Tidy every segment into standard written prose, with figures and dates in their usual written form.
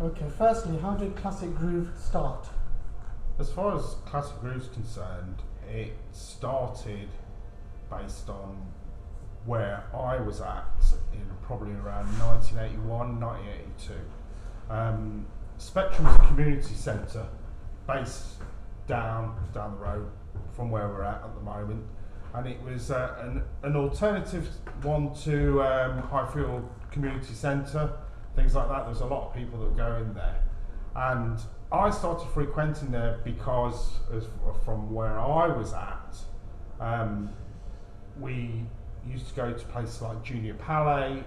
Okay, firstly, how did Classic Groove start? As far as Classic Groove's concerned, it started based on where I was at in probably around 1981, 1982. Spectrum was a community centre based down the road from where we're at the moment, and it was an alternative one to Highfield Community Centre, things like that. There's a lot of people that go in there, and I started frequenting there because from where I was at, we used to go to places like Junior Palais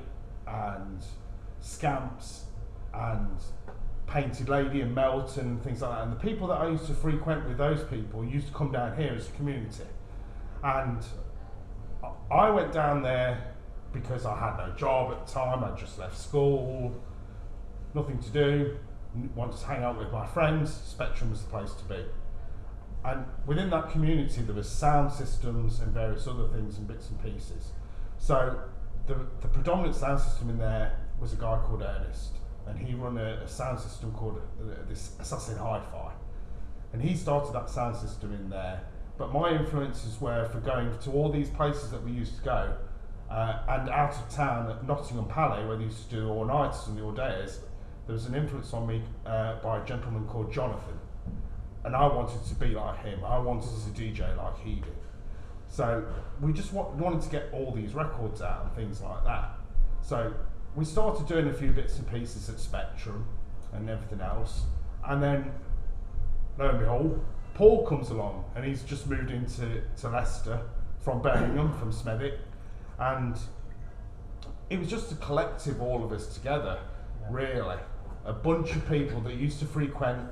and Scamps and Painted Lady and Melton and things like that. And the people that I used to frequent with those people used to come down here as a community. And I went down there because I had no job at the time. I'd just left school, nothing to do, wanted to hang out with my friends. Spectrum was the place to be. And within that community there was sound systems and various other things and bits and pieces. So the predominant sound system in there was a guy called Ernest, and he run a sound system called this Assassin Hi-Fi, and he started that sound system in there. But my influences were for going to all these places that we used to go, and out of town at Nottingham Palais, where they used to do all-nighters and the all-days. There was an influence on me by a gentleman called Jonathan, and I wanted to be like him. I wanted to DJ like he did. So we just wanted to get all these records out and things like that. So we started doing a few bits and pieces at Spectrum and everything else, and then lo and behold, Paul comes along, and he's just moved into Leicester from Birmingham, from Smethwick, and it was just a collective, all of us together, really. A bunch of people that used to frequent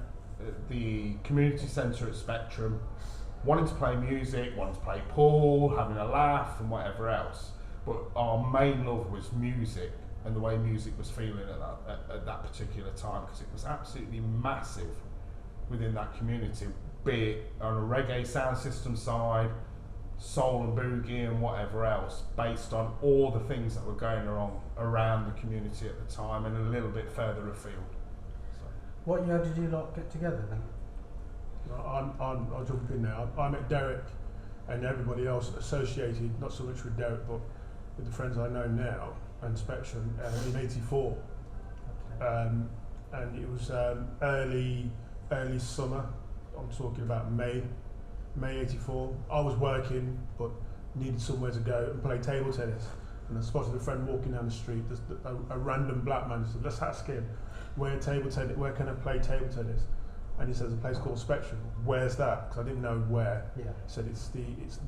the community centre at Spectrum, wanting to play music, wanting to play pool, having a laugh and whatever else. But our main love was music and the way music was feeling at that particular time, because it was absolutely massive within that community, be it on a reggae sound system side, soul and boogie and whatever else, based on all the things that were going on around the community at the time and a little bit further afield. So. What year did you lot get together then? I'll jump in now. I met Derek and everybody else associated, not so much with Derek, but with the friends I know now and Spectrum in '84. Okay. And it was early summer. I'm talking about May '84. I was working, but needed somewhere to go and play table tennis. And I spotted a friend walking down the street, a random black man. I said, let's ask him, where can I play table tennis? And he says, a place called Spectrum. Where's that? Because I didn't know where. Yeah. He said, it's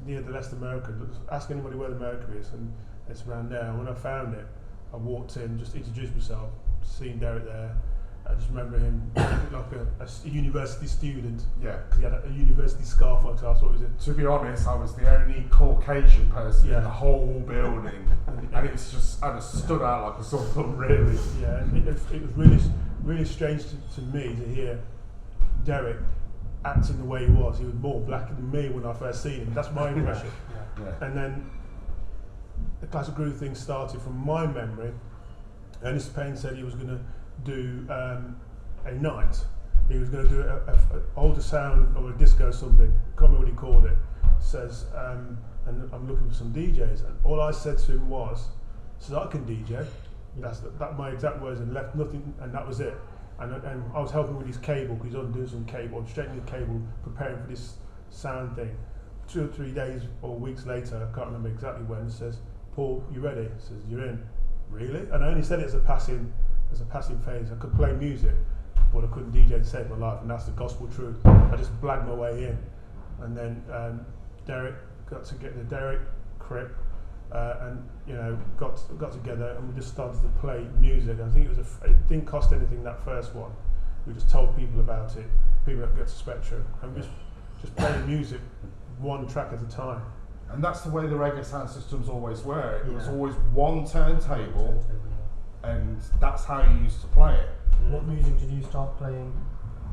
near the Leicester Mercury. Ask anybody where the Mercury is, and it's around there. And when I found it, I walked in, just introduced myself, seen Derek there. I just remember him like a university student. Yeah. Because he had a university scarf on, so I thought it was it. To be honest, I was the only Caucasian person in the whole building, and it was just, I just stood out like a sore thumb, really. Yeah, and it was really strange to me to hear Derek acting the way he was. He was more black than me when I first seen him. That's my impression. Yeah. And then the Classic Groove thing started from my memory. Ernest Payne said he was going to do a night. He was going to do a older sound or a disco or something. Can't remember what he called it. Says, and I'm looking for some DJs. And all I said to him was, I can DJ. That's my exact words, and left nothing, and that was it. And I was helping with his cable, because he's undoing some cable, I'm straightening the cable, preparing for this sound thing. 2 or 3 days or weeks later, I can't remember exactly when, says, Paul, you ready? Says, you're in. Really? And I only said it as a passing phase. I could play music, but I couldn't DJ to save my life, and that's the gospel truth. I just blagged my way in. And then Derek, Crip, and got together, and we just started to play music. I think it didn't cost anything, that first one. We just told people about it, people that got to Spectrum, and just playing music one track at a time. And that's the way the reggae sound systems always were. It was always one turntable, and that's how you used to play it. What music did you start playing?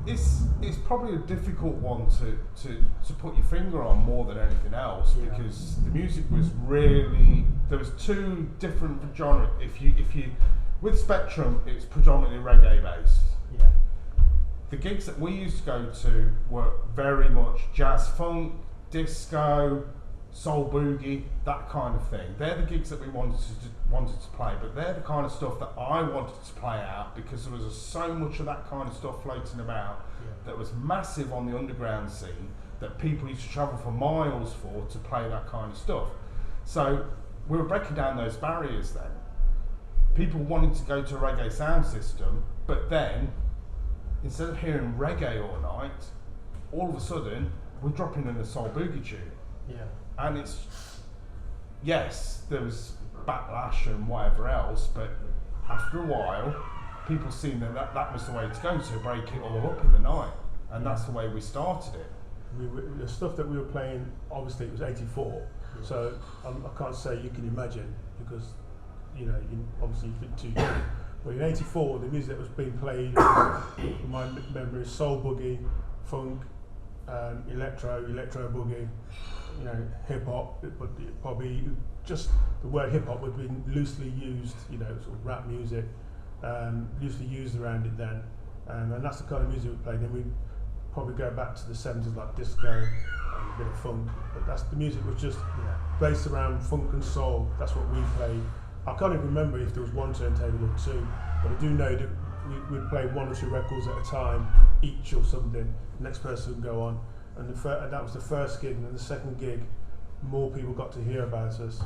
It's probably a difficult one to put your finger on more than anything else, because the music was really, there was two different genres. If you with Spectrum, it's predominantly reggae based, Yeah. The gigs that we used to go to were very much jazz funk, disco, soul boogie, that kind of thing. They're the gigs that we wanted to play, but they're the kind of stuff that I wanted to play out because there was so much of that kind of stuff floating about that was massive on the underground scene that people used to travel for miles for to play that kind of stuff. So we were breaking down those barriers then. People wanted to go to a reggae sound system, but then instead of hearing reggae all night, all of a sudden we're dropping in a soul boogie tune. Yeah. And it's, yes, there was backlash and whatever else, but after a while, people seen that was the way to go, to break it all up in the night. And that's the way we started it. The stuff that we were playing, obviously it was 84, so I can't say you can imagine, because obviously you've been too young. But in 84, the music that was being played, from my memory, is soul boogie, funk, electro boogie, hip hop, but probably just the word hip hop would have been loosely used, sort of rap music, loosely used around it then, and that's the kind of music we played. Then we probably go back to the 70s, like disco and a bit of funk, but that's the music was just based around funk and soul. That's what we played. I can't even remember if there was one turntable or two, but I do know that we'd play 1 or 2 records at a time, each or something. The next person would go on, and that was the first gig. And then the second gig, more people got to hear about us.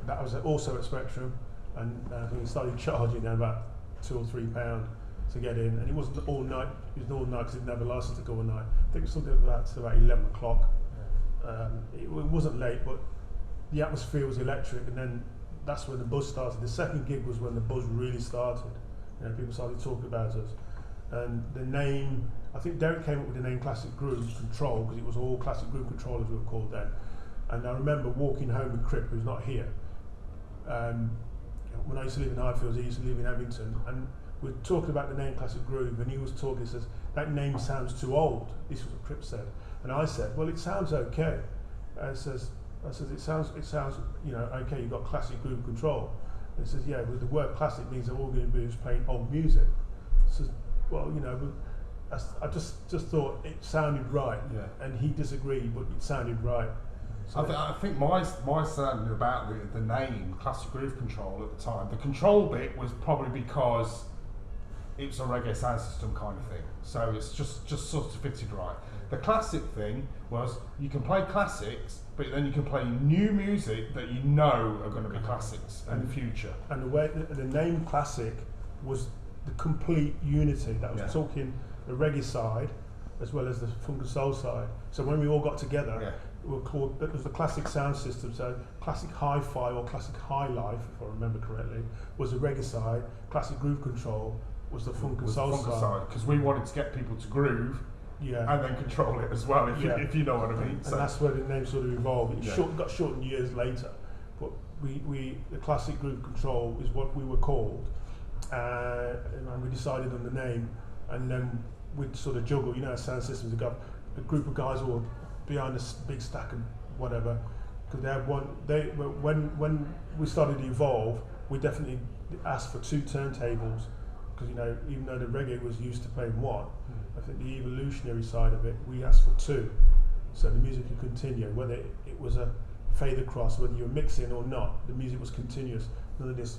That was also at Spectrum, and we started charging then about £2 or £3 to get in, and it wasn't all night. It was an all night because it didn't have a license to go all night. I think it was something like that to about 11 o'clock. It wasn't late, but the atmosphere was electric, and then that's when the buzz started. The second gig was when the buzz really started. People started talking about us, and the name. I think Derek came up with the name Classic Groove Control because it was all Classic Groove Control as we were called then. And I remember walking home with Crip, who's not here. When I used to live in Highfields, he used to live in Abington, and we were talking about the name Classic Groove, and he was talking. He says that name sounds too old. This was what Crip said, and I said, well, it sounds okay. I says it sounds okay. You've got Classic Groove Control. And he says, yeah, but the word classic means that all we're going to do is playing old music. Says, well, I just thought it sounded right, and he disagreed, but it sounded right. So I think my understanding about the name Classic Groove Control at the time, the control bit was probably because it's a reggae sound system kind of thing, so it's just sort of fitted right. The classic thing was you can play classics, but then you can play new music that are going to be classics in the future. And the way the name Classic was the complete unity. That was talking the reggae side as well as the funk and soul side. So when we all got together, it was the Classic sound system. So Classic Hi-Fi or Classic High Life, if I remember correctly, was the reggae side. Classic Groove Control was the funk and soul side. Because we wanted to get people to groove. And then control it as well, if you know what I mean. And that's where the name sort of evolved. It got shortened years later, but the Classic Groove Control is what we were called, and we decided on the name, and then we'd sort of juggle. Sound systems have got a group of guys all behind a big stack and whatever, because they have one. When we started to evolve, we definitely asked for 2 turntables, because even though the reggae was used to playing 1. I think the evolutionary side of it, we asked for 2, so the music could continue. Whether it was a fade across, whether you were mixing or not, the music was continuous. None of this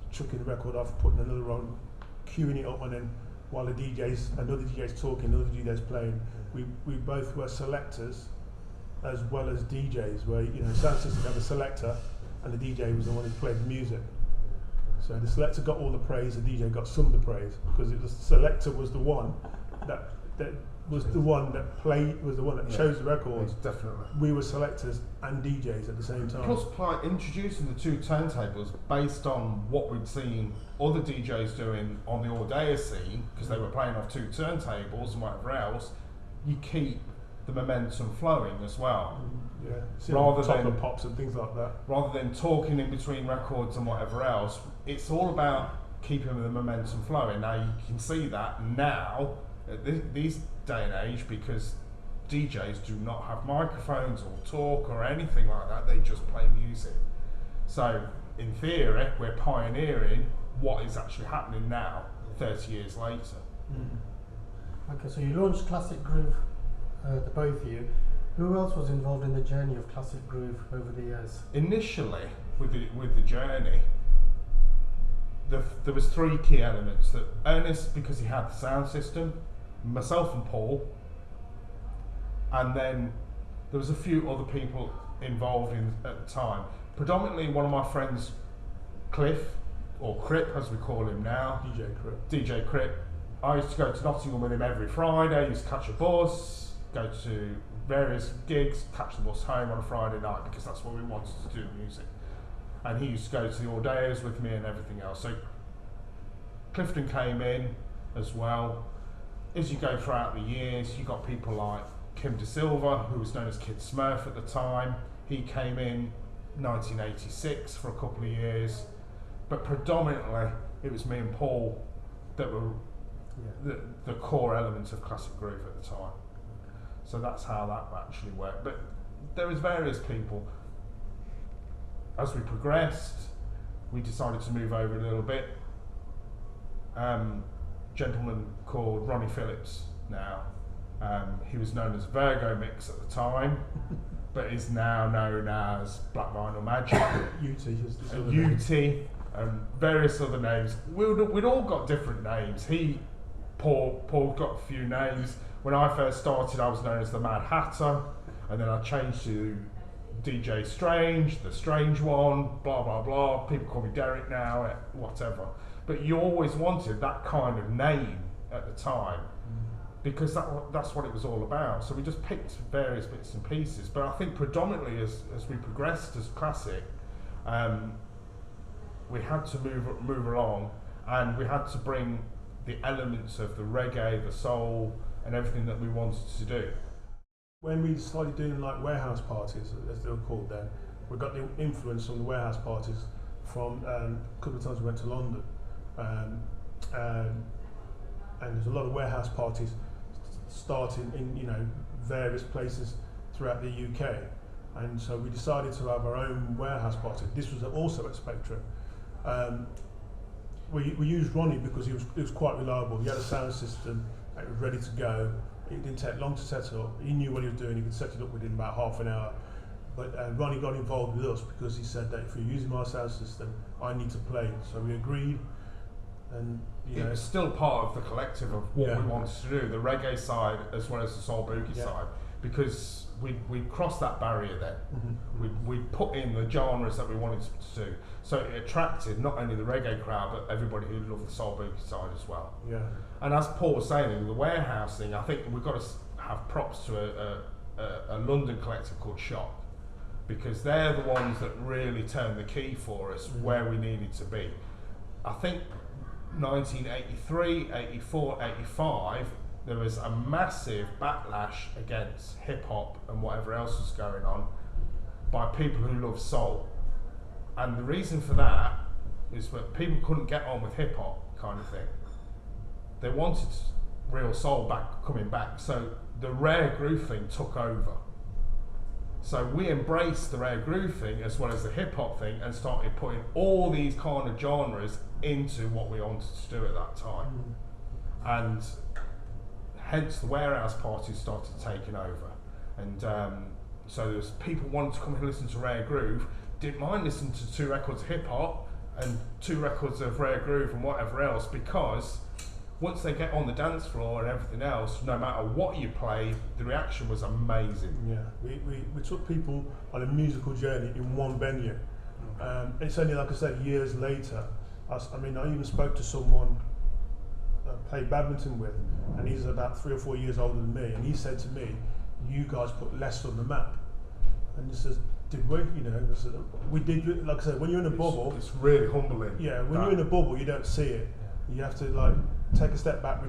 chucking the record off, putting another on, queuing it up, and then while another DJ's talking, another DJ's playing. We both were selectors as well as DJs, where sound system had a selector, and the DJ was the one who played the music. So the selector got all the praise, the DJ got some of the praise, because the selector was the one that was the one that played, was the one that chose the records. Definitely. We were selectors and DJs at the same time. Plus, introducing the 2 turntables based on what we'd seen other DJs doing on the Ordea scene, because they were playing off 2 turntables and whatever else, you keep the momentum flowing as well. Rather than pops and things like that. Rather than talking in between records and whatever else, it's all about keeping the momentum flowing. Now you can see that now at this day and age, because DJs do not have microphones or talk or anything like that. They just play music. So in theory, we're pioneering what is actually happening now, 30 years later. Okay, so you launched Classic Groove, the both of you. Who else was involved in the journey of Classic Groove over the years? Initially, with the journey, there was three key elements. That Ernest, because he had the sound system, myself and Paul, and then there was a few other people involved at the time. Predominantly one of my friends, Cliff, or Crip as we call him now. DJ Crip. I used to go to Nottingham with him every Friday, used to catch a bus, go to various gigs, catch the bus home on a Friday night because that's what we wanted to do, music. And he used to go to the Audeos with me and everything else. So Clifton came in as well. As you go throughout the years, you got people like Kim De Silva, who was known as Kid Smurf at the time. He came in 1986 for a couple of years, but predominantly it was me and Paul that were the core elements of Classic Groove at the time. So that's how that actually worked. But there was various people. As we progressed, we decided to move over a little bit. Gentleman called Ronnie Phillips now. He was known as Virgo Mix at the time, but is now known as Black Vinyl Magic, UT, and various other names. We'd all got different names. Paul got a few names. When I first started, I was known as the Mad Hatter, and then I changed to DJ Strange, the Strange One, blah blah blah. People call me Derek now, whatever. But you always wanted that kind of name at the time, because that's what it was all about. So we just picked various bits and pieces. But I think predominantly as we progressed as Classic, we had to move along, and we had to bring the elements of the reggae, the soul, and everything that we wanted to do. When we started doing like warehouse parties, as they were called then, we got the influence from the warehouse parties from a couple of times we went to London, and there's a lot of warehouse parties starting in various places throughout the UK, and so we decided to have our own warehouse party. This was also at Spectrum. We used Ronnie because he was quite reliable. He had a sound system, it was ready to go. It didn't take long to set up. He knew what he was doing. He could set it up within about half an hour. But Ronnie got involved with us because he said that if you're using my sound system, I need to play. So we agreed, and it was still part of the collective of what we wanted to do, the reggae side as well as the soul boogie side, because we crossed that barrier then. We put in the genres that we wanted to do, so it attracted not only the reggae crowd but everybody who loved the soul boogie side as well. And as Paul was saying, the warehouse thing, I think we've got to have props to a London collective called Shock, because they're the ones that really turned the key for us where we needed to be. I think 1983, 84, 85, there was a massive backlash against hip-hop and whatever else was going on by people who love soul. And the reason for that is that people couldn't get on with hip-hop kind of thing. They wanted real soul coming back, so the rare groove thing took over. So we embraced the rare groove thing as well as the hip-hop thing and started putting all these kind of genres into what we wanted to do at that time. And hence the warehouse parties started taking over. And so there was people wanting to come and listen to rare groove, didn't mind listening to 2 records of hip-hop and 2 records of rare groove and whatever else, because once they get on the dance floor and everything else, no matter what you play, the reaction was amazing. We took people on a musical journey in one venue. It's only, like I said, years later. I even spoke to someone I played badminton with, and he's about 3 or 4 years older than me, and he said to me, "You guys put Leicester on the map." And he says, "Did we?" I said, "We did." Like I said, when you're in a bubble, it's really humbling. Yeah, when you're in a bubble, you don't see it. You have to take a step back,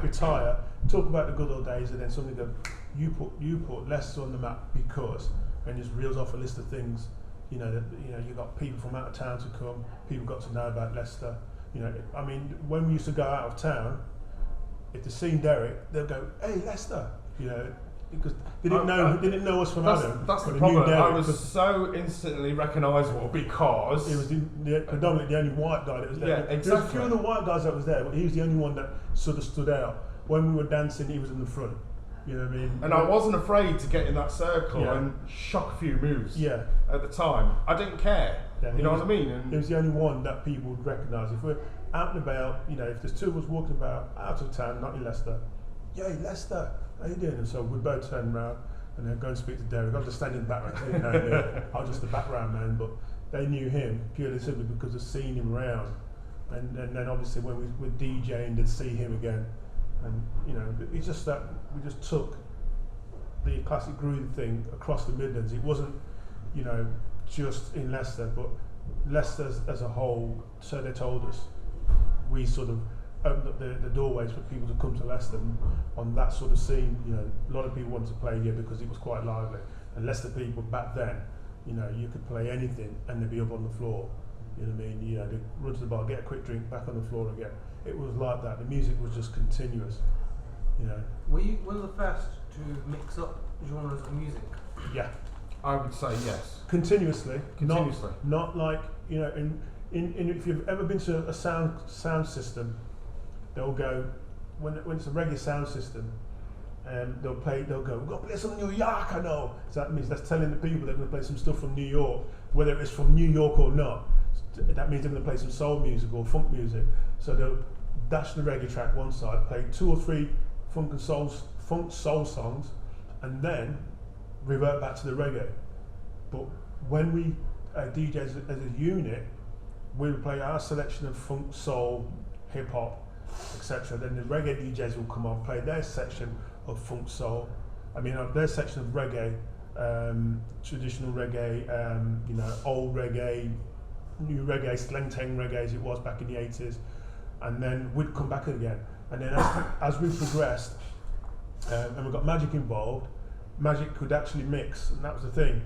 retire, talk about the good old days, and then suddenly go, "You put Leicester on the map because," and just reels off a list of things. You got people from out of town to come. People got to know about Leicester. When we used to go out of town, if they've seen Derek, they'll go, "Hey, Leicester," because they didn't know us from Adam. That's the but they problem. knew I Derek was so instantly recognisable because he was predominantly the only white guy that was there. Yeah, There was exactly. a few of the white guys that was there, but he was the only one that sort of stood out. When we were dancing, he was in the front. You know what I mean? And I wasn't afraid to get in that circle Yeah. and shock a few moves. Yeah. At the time, I didn't care. Yeah, you know what I mean? And he was the only one that people would recognise. If we're out and about, you know, if there's two of us walking about out of town, not in Leicester, yeah, Leicester, how you doing? And so we both turn around and then go and speak to Derek. I was just standing in the background. They didn't know me. I was just the background man, but they knew him purely simply because of seeing him around. And then obviously when we were DJing, they'd see him again. And you know, it's just that we just took the classic groove thing across the Midlands. It wasn't, you know, just in Leicester, but Leicester as a whole, so they told us, we sort of opened up the doorways for people to come to Leicester on that sort of scene. You know, a lot of people wanted to play here because it was quite lively. And Leicester people back then, you know, you could play anything and they'd be up on the floor. You know what I mean? You know, they'd run to the bar, get a quick drink, back on the floor again. It was like that. The music was just continuous. You know. Were you one of the first to mix up genres of music? Yeah. I would say yes. Continuously. Continuously. Not like, you know, in if you've ever been to a sound system, they'll go, when it's a reggae sound system, they'll go, we've got to play some New York, I know. So that means that's telling the people they're going to play some stuff from New York, whether it's from New York or not. That means they're going to play some soul music or funk music. So they'll dash the reggae track one side, play 2 or 3 funk soul songs, and then revert back to the reggae. But when we DJs as a unit, we would play our selection of funk, soul, hip hop, etc. Then the reggae DJs will come on, play their section of funk, soul. Their section of reggae, traditional reggae, you know, old reggae, new reggae, sleng-teng reggae as it was back in the 80s, and then we'd come back again. And then as we progressed, and we got Magic involved, Magic could actually mix, and that was the thing.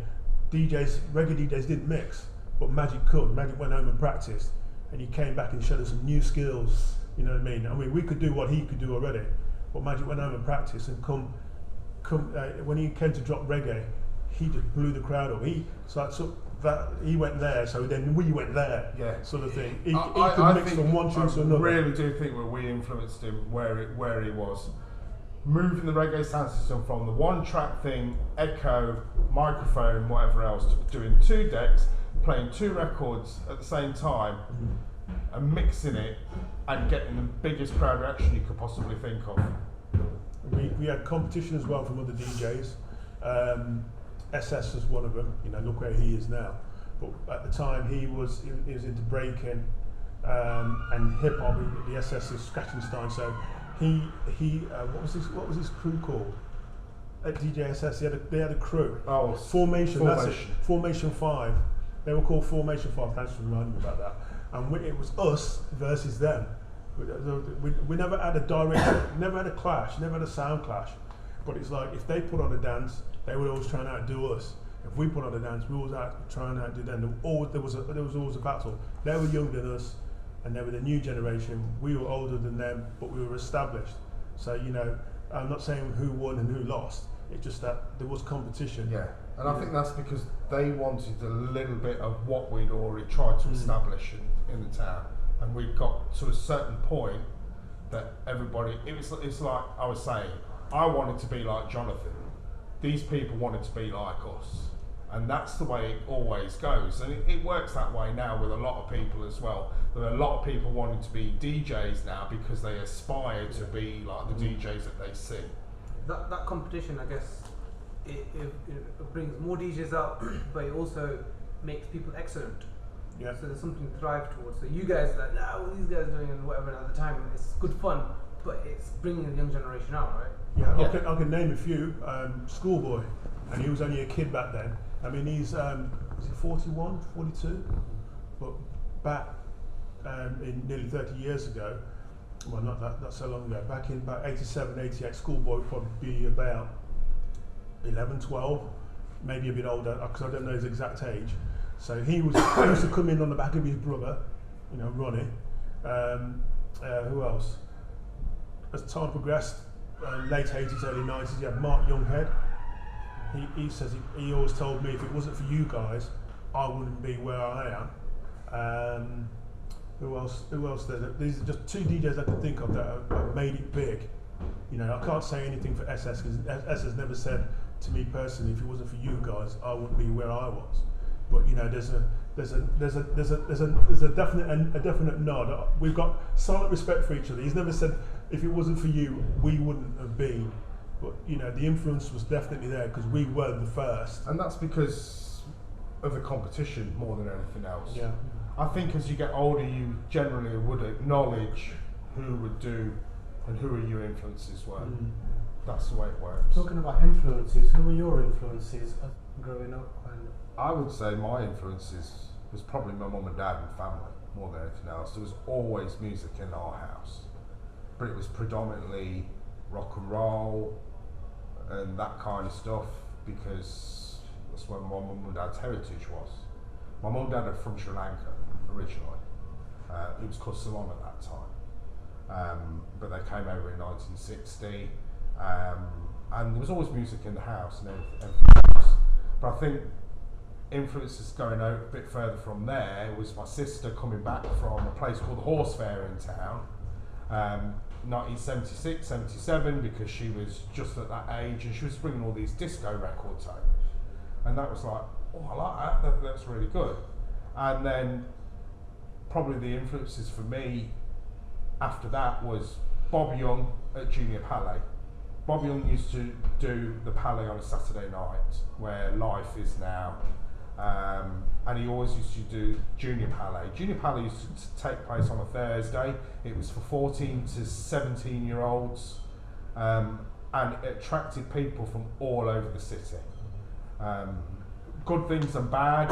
Reggae DJs didn't mix, but Magic could. Magic went home and practiced, and he came back and showed us some new skills. You know what I mean? We could do what he could do already, but Magic went home and practiced, and when he came to drop reggae, he just blew the crowd up. He went there, so then we went there, sort of thing. He could mix from one tune to another. I really do think that we influenced him where he was. Moving the reggae sound system from the one track thing, echo, microphone, whatever else, to doing 2 decks, playing 2 records at the same time, and mixing it and getting the biggest crowd reaction you could possibly think of. We had competition as well from other DJs. SS was one of them. You know, look where he is now. But at the time, he was into breaking and hip hop. The SS is Scratchenstein. So he what was his crew called? At DJSS, they had a crew. Oh, Formation. That's it. Formation 5. They were called Formation 5. Thanks for reminding me about that. And it was us versus them. We never had a direct, never had a clash, never had a sound clash. But it's like if they put on a dance, they would always try and outdo us. If we put on a dance, we always try and outdo them. There was always a battle. They were younger than us, and they were the new generation. We were older than them, but we were established. So you know, I'm not saying who won and who lost. It's just that there was competition. Yeah, and I think that's because they wanted a little bit of what we'd already tried to establish in the town, and we'd got to a certain point that everybody. It's like I was saying. I wanted to be like Jonathan. These people wanted to be like us. And that's the way it always goes. And it works that way now with a lot of people as well. There are a lot of people wanting to be DJs now because they aspire to be like the DJs that they see. That competition, I guess, it brings more DJs out, but it also makes people excellent. Yeah. So there's something to thrive towards. So you guys are like, nah, what are these guys doing and whatever, and at the time it's good fun, but it's bringing the young generation out, right? Yeah. I can name a few. Schoolboy, and he was only a kid back then. I mean, he's was he 41, 42? But back in nearly 30 years ago, well, not so long ago, back in about 87, 88, Schoolboy would probably be about 11, 12, maybe a bit older, because I don't know his exact age. So he used to come in on the back of his brother, you know, Ronnie. Who else? As time progressed, late 80s, early 90s, you had Mark Younghead. He says he always told me if it wasn't for you guys, I wouldn't be where I am. Who else there? These are just two DJs I can think of that have made it big. You know, I can't say anything for SS because SS never said to me personally, if it wasn't for you guys, I wouldn't be where I was. But you know, there's a definite nod. We've got silent respect for each other. He's never said if it wasn't for you, we wouldn't have been. But you know, the influence was definitely there because we were the first. And that's because of the competition more than anything else. Yeah. I think as you get older, you generally would acknowledge who would do and who are your influences were. That's the way it works. Talking about influences, who were your influences growing up? And I would say my influences was probably my mum and dad and family more than anything else. There was always music in our house, but it was predominantly rock and roll and that kind of stuff because that's where my mum and dad's heritage was. My mum and dad are from Sri Lanka originally. It was called Ceylon at that time. But they came over in 1960, and there was always music in the house and everything else. But I think influences going out a bit further from there was my sister coming back from a place called the Horse Fair in town, 1976, 77, because she was just at that age and she was bringing all these disco records home. And that was like, oh, I like that, that's really good. And then probably the influences for me after that was Bob Young at Junior Palais. Bob Young used to do the Palais on a Saturday night, where Life is now, and he always used to do Junior Palais. Junior Palais used to take place on a Thursday. It was for 14 to 17 year olds, and it attracted people from all over the city. Good things and bad,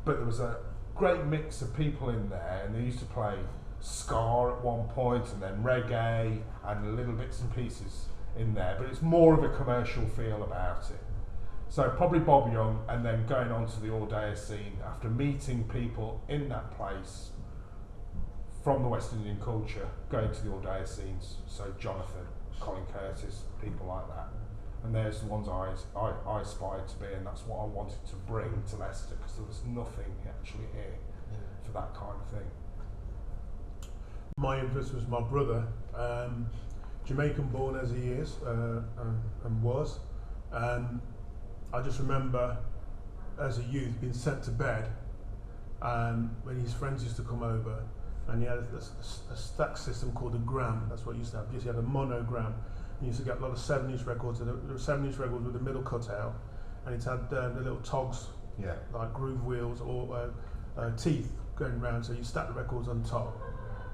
but there was a great mix of people in there, and they used to play ska at one point and then reggae and little bits and pieces in there, but it's more of a commercial feel about it. So probably Bob Young, and then going on to the all-day scene after meeting people in that place from the West Indian culture, going to the all-day scenes, so Jonathan, Colin Curtis, people like that. And there's the ones I aspired to be, and that's what I wanted to bring to Leicester, because there was nothing actually here for that kind of thing. My influence was my brother, Jamaican born as he is and was. I just remember as a youth being sent to bed, and when his friends used to come over, and he had a stack system called a gram. That's what he used to have. He had a monogram. He used to get a lot of 7-inch records, and there were 7-inch records with the middle cut out, and it had the little togs, like groove wheels or teeth going round. So you stack the records on top,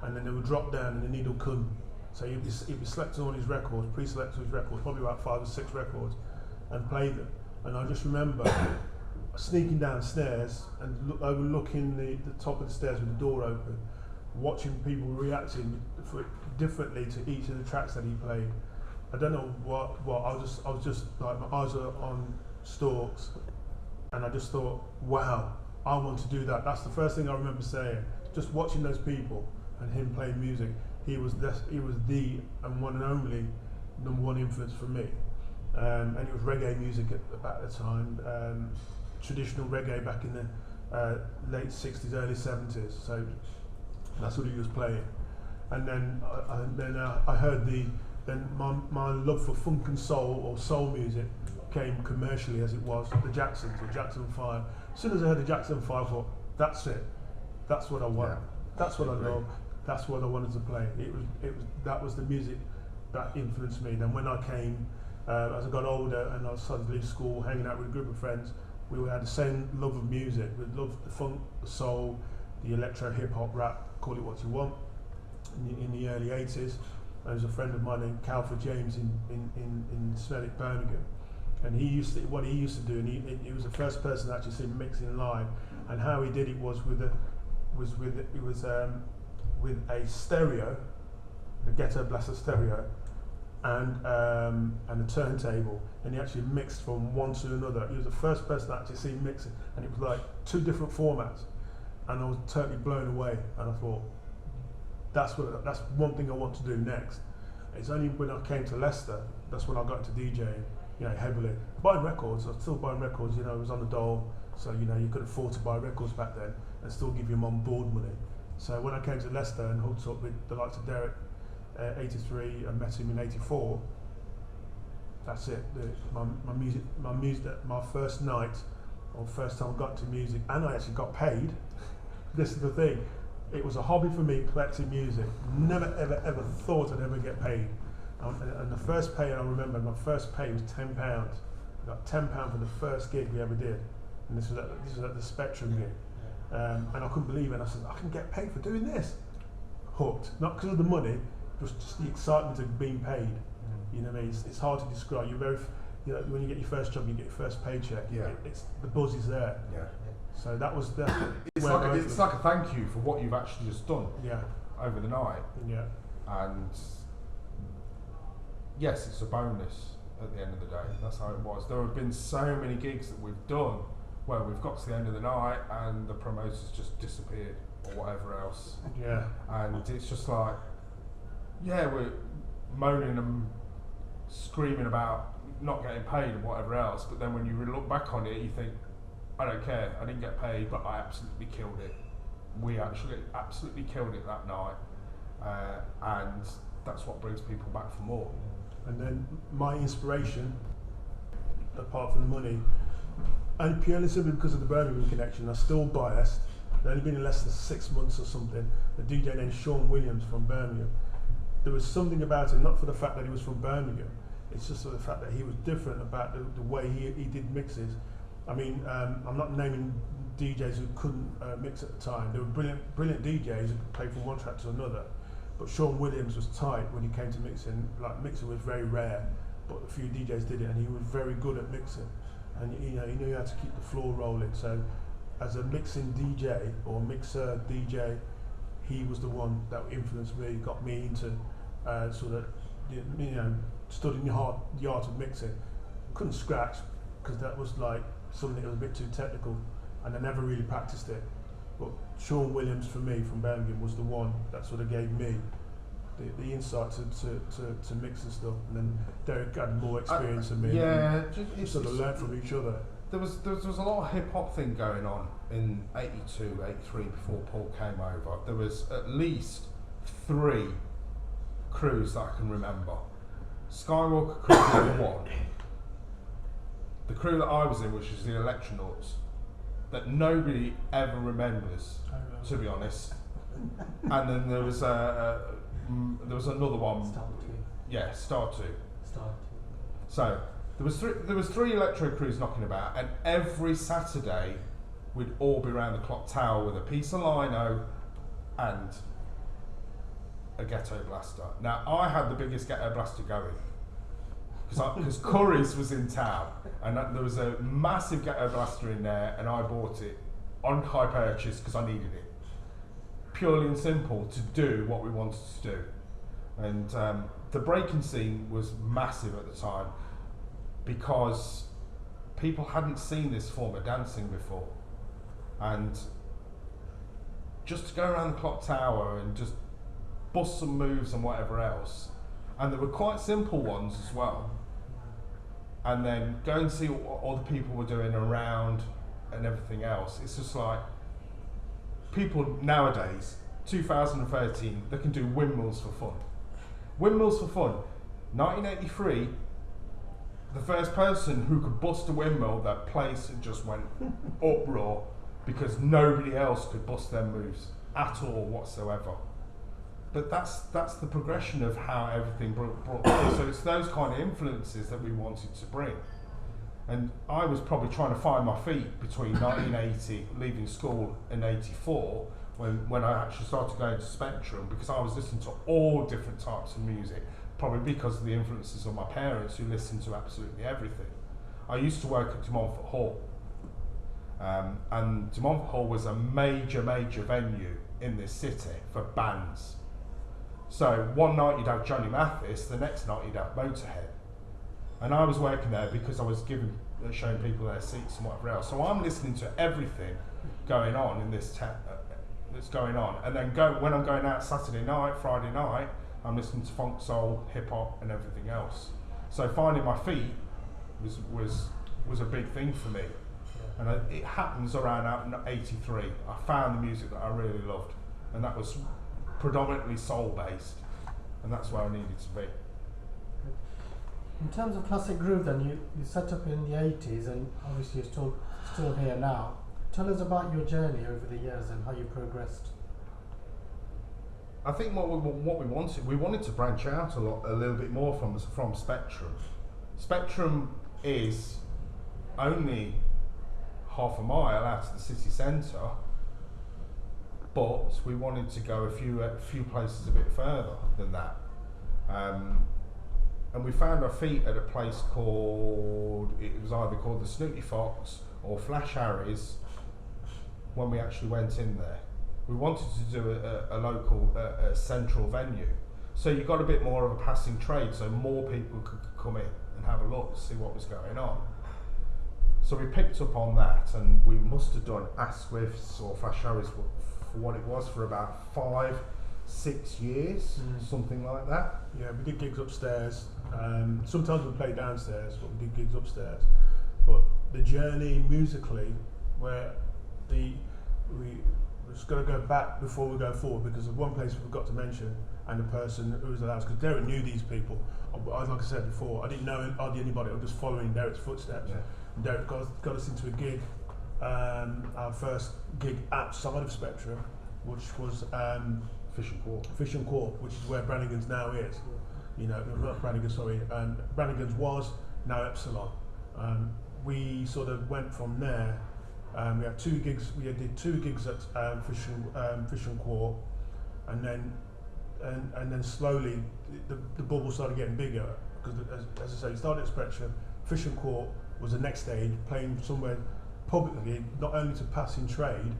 and then they would drop down, and the needle couldn't. So he'd be selecting all his records, pre-selecting his records, probably about 5 or 6 records, and play them. And I just remember sneaking downstairs and overlooking the top of the stairs with the door open, watching people reacting differently to each of the tracks that he played. I don't know what I was just like, my eyes are on stalks, and I just thought, wow, I want to do that. That's the first thing I remember saying. Just watching those people and him playing music, he was the and one and only #1 influence for me. And it was reggae music about the time, traditional reggae back in the late 60s, early 70s. So that's what he was playing. And then I heard my love for funk and soul, or soul music, came commercially as it was the Jacksons or Jackson 5. As soon as I heard the Jackson 5, I thought, that's it. That's what I want. Yeah, that's what I love. That's what I wanted to play. That was the music that influenced me. Then when I came, as I got older and I started to leave school, hanging out with a group of friends, we all had the same love of music. We loved the funk, the soul, the electro, hip hop, rap, call it what you want. In the early 80s, there was a friend of mine named Calford James in Smellick, Birmingham, and he used to do, and he was the first person to actually see him mixing live. And how he did it was with a stereo, a Ghetto Blaster stereo, and a turntable, and he actually mixed from one to another. He was the first person to actually see him mixing, and it was like 2 different formats, and I was totally blown away. And I thought, that's one thing I want to do next. It's only when I came to Leicester, that's when I got into DJing, you know, heavily. Buying records, I was still buying records, you know, it was on the dole, so, you know, you could afford to buy records back then and still give your mum board money. So when I came to Leicester and hooked up with the likes of Derek, 83, and met him in 84, that's it. My first night, or first time I got into music, and I actually got paid. This is the thing. It was a hobby for me, collecting music. Never, ever thought I'd ever get paid. And the first pay I remember, my first pay was £10. I got £10 for the first gig we ever did. And this was at the Spectrum gig. And I couldn't believe it. And I said, I can get paid for doing this. Hooked. Not because of the money, just the excitement of being paid. You know what I mean? It's hard to describe. You're very, you know, when you get your first job, you get your first paycheck. Yeah. It's the buzz is there. Yeah. So that was the. It's like a thank you for what you've actually just done. Yeah. Over the night. Yeah. And yes, it's a bonus at the end of the day. That's how it was. There have been so many gigs that we've done where we've got to the end of the night and the promoters just disappeared or whatever else. Yeah. And it's just like, yeah, we're moaning and screaming about not getting paid and whatever else, but then when you look back on it, you think, I don't care, I didn't get paid, but I absolutely killed it. We actually absolutely killed it that night, and that's what brings people back for more. And then my inspiration, apart from the money, and purely simply because of the Birmingham connection, I'm still biased. I've only been in Leicester 6 months or something. The DJ named Sean Williams from Birmingham. There was something about him, not for the fact that he was from Birmingham, it's just for the fact that he was different about the way he did mixes. I mean, I'm not naming DJs who couldn't mix at the time. There were brilliant DJs who could play from one track to another. But Sean Williams was tight when he came to mixing. Like, mixing was very rare, but a few DJs did it, and he was very good at mixing. And you know, he knew how to keep the floor rolling. So, as a mixing DJ or mixer DJ, he was the one that influenced me, got me into sort of, you know, stood in the yard of mixing. Couldn't scratch because that was like something that was a bit too technical, and I never really practiced it. But Sean Williams, for me, from Birmingham, was the one that sort of gave me the insight to mix and stuff. And then Derek had more experience than me. Yeah, we sort of learned from each other. There was a lot of hip hop thing going on in 82, 83 before Paul came over. There was at least 3 crews that I can remember. Skywalker crew number 1. The crew that I was in, which is the Electronauts, that nobody ever remembers, to be honest. And then there was another one. Star 2. Yeah, Star 2. Star 2. So there was 3 electro crews knocking about, and every Saturday we'd all be around the clock tower with a piece of lino and a ghetto blaster. Now I had the biggest ghetto blaster going because Curry's was in town, and there was a massive ghetto blaster in there, and I bought it on high purchase because I needed it, purely and simple, to do what we wanted to do. And the breaking scene was massive at the time because people hadn't seen this form of dancing before, and just to go around the clock tower and just bust some moves and whatever else, and there were quite simple ones as well, and then go and see what other people were doing around and everything else. It's just like, people nowadays, 2013, they can do windmills for fun. Windmills for fun. 1983, the first person who could bust a windmill, that place just went uproar because nobody else could bust their moves at all whatsoever. But that's the progression of how everything brought. So it's those kind of influences that we wanted to bring. And I was probably trying to find my feet between 1980, leaving school, and 84, when I actually started going to Spectrum, because I was listening to all different types of music, probably because of the influences of my parents who listened to absolutely everything. I used to work at De Montfort Hall, and De Montfort Hall was a major venue in this city for bands. So one night you'd have Johnny Mathis, the next night you'd have Motorhead. And I was working there because I was showing people their seats and whatever else. So I'm listening to everything going on in this that's going on. And then when I'm going out Saturday night, Friday night, I'm listening to funk, soul, hip hop, and everything else. So finding my feet was a big thing for me, and it happens around 83. I found the music that I really loved, and that was predominantly soul based, and that's where I needed to be. In terms of classic groove, then you set up in the 80s, and obviously you're still here now. Tell us about your journey over the years and how you progressed. I think what we wanted to branch out a little bit more from Spectrum. Spectrum is only half a mile out of the city centre, but we wanted to go a few places a bit further than that. And we found our feet at a place it was either called the Snooty Fox or Flash Harry's when we actually went in there. We wanted to do a local, central venue. So you got a bit more of a passing trade, so more people could come in and have a look, see what was going on. So we picked up on that, and we must have done Asquith's or Flash Harry's for what it was for about 5-6 years, something like that. Yeah, we did gigs upstairs. Sometimes we played downstairs, but we did gigs upstairs. But the journey musically, where we just got to go back before we go forward, because of one place we forgot to mention, and the person who was allowed, because Derek knew these people. Like I said before, I didn't know hardly anybody. I was just following Derek's footsteps. Yeah. And Derek got us into a gig, our first gig outside of Spectrum, which was Fish and Court, which is where Brannigan's now is. You know, not Brannigan, sorry. Brannigan's was, now Epsilon. We sort of went from there. We had 2 gigs. We did 2 gigs at Fish and Court, and then slowly the bubble started getting bigger, because as I say, it started at Spectrum. Fish and Court was the next stage, playing somewhere publicly, not only to passing trade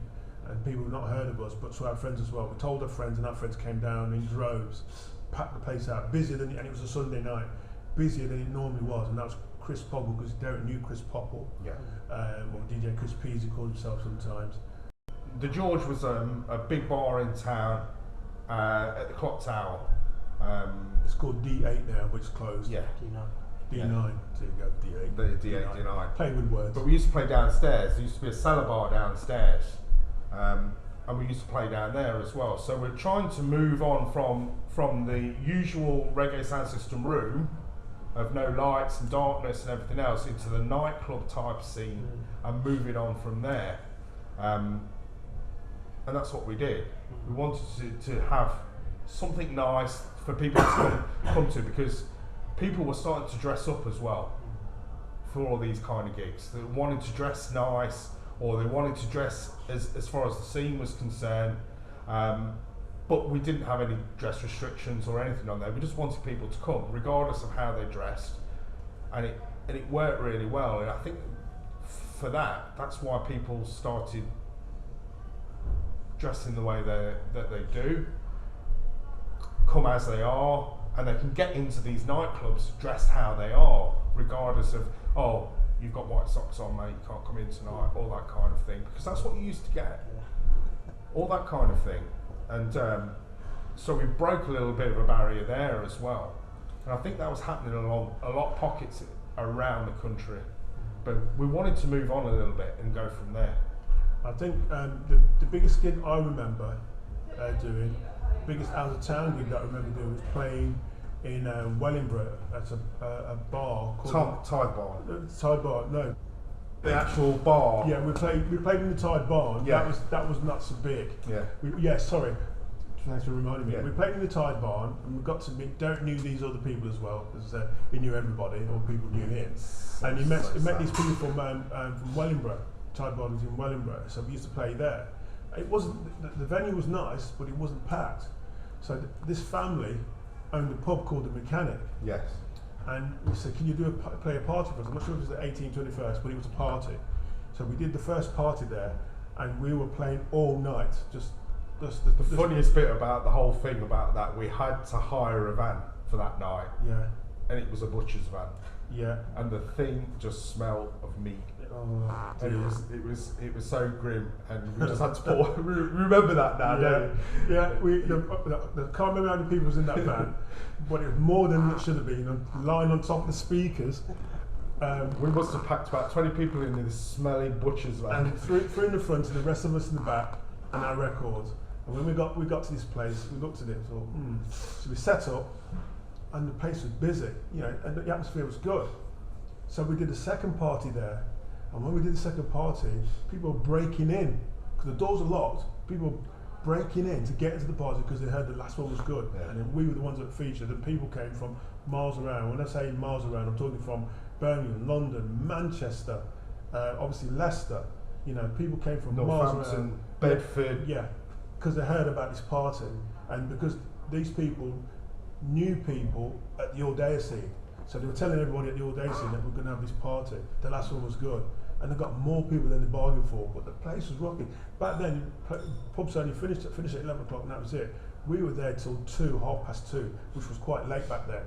and people who've not heard of us, but to our friends as well. We told our friends, and our friends came down in droves, packed the place out, and it was a Sunday night, busier than it normally was, and that was Chris Popple, because Derek knew Chris Popple, or DJ Chris P, as he called himself sometimes. The George was a big bar in town at the Clock Tower. It's called D8 now, which is closed. Yeah. D9. Yeah. So you go D8. D8, D9. Playing with words. But we used to play downstairs. There used to be a cellar bar downstairs. And we used to play down there as well. So we're trying to move on from the usual reggae sound system room of no lights and darkness and everything else into the nightclub type scene and moving on from there. And that's what we did. We wanted to have something nice for people to come to, because people were starting to dress up as well for all these kind of gigs. They wanted to dress nice, or they wanted to dress as far as the scene was concerned. But we didn't have any dress restrictions or anything on there. We just wanted people to come, regardless of how they dressed, and it worked really well. And I think for that's why people started dressing the way that they do, come as they are, and they can get into these nightclubs dressed how they are, regardless of, oh, you've got white socks on, mate, you can't come in tonight, all that kind of thing, because that's what you used to get, all that kind of thing. And so we broke a little bit of a barrier there as well, and I think that was happening along a lot of pockets around the country, but we wanted to move on a little bit and go from there. I think the biggest gig I remember doing, biggest out of town gig that I remember doing, was playing in Wellingborough at a bar called Tide Bar. Tide Bar, no. The actual bar. Yeah, we played in the Tide Bar. Yeah. That was not so big. Yeah. Sorry. Thanks for reminding me. Yeah. We played in the Tide Bar, and we got to meet. Derek knew these other people as well. As I said, he knew everybody, or people knew him. And he met these people from Wellingborough. Tide Bar was in Wellingborough, so we used to play there. It wasn't the venue was nice, but it wasn't packed. So this family owned a pub called the Mechanic. Yes. And we said, can you play a party for us? I'm not sure if it was the 18th, 21st, but it was a party. So we did the first party there, and we were playing all night. The funniest bit about the whole thing about that, we had to hire a van for that night. Yeah. And it was a butcher's van. Yeah. And the thing just smelled of meat. It was so grim, and we just had to pour. Remember that now, don't you? Yeah. I can't remember how many people was in that van, but it was more than it should have been. Lying on top of the speakers. We must have packed about 20 people in this smelly butcher's van. And three in the front, and the rest of us in the back, and our records. And when we got to this place, we looked at it and thought, So we set up, and the place was busy, and the atmosphere was good. So we did a second party there, and when we did the second party, people were breaking in because the doors were locked. People were breaking in to get into the party because they heard the last one was good, and then we were the ones that featured. And people came from miles around. When I say miles around, I'm talking from Birmingham, London, Manchester, obviously Leicester. People came from miles around. Bedford. Yeah, because they heard about this party, and because these people knew people at the All Day scene. So they were telling everybody at the All Day scene that we're going to have this party. The last one was good. And they got more people than they bargained for, but the place was rocking. Back then, pubs only finished at 11 o'clock, and that was it. We were there till 2:30, which was quite late back then.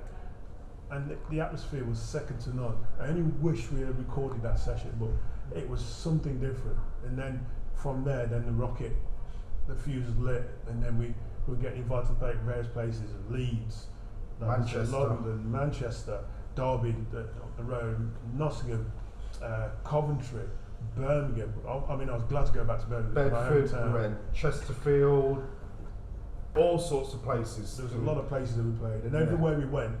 And the atmosphere was second to none. I only wish we had recorded that session, but it was something different. And then from there, then the fuse was lit, and then we were getting invited to play at various places, Leeds, Manchester, London, Manchester, Derby, up the road, Nottingham, Coventry, Birmingham. I was glad to go back to Birmingham. Bedford, Chesterfield, all sorts of places. There was a lot of places that we played, and everywhere we went,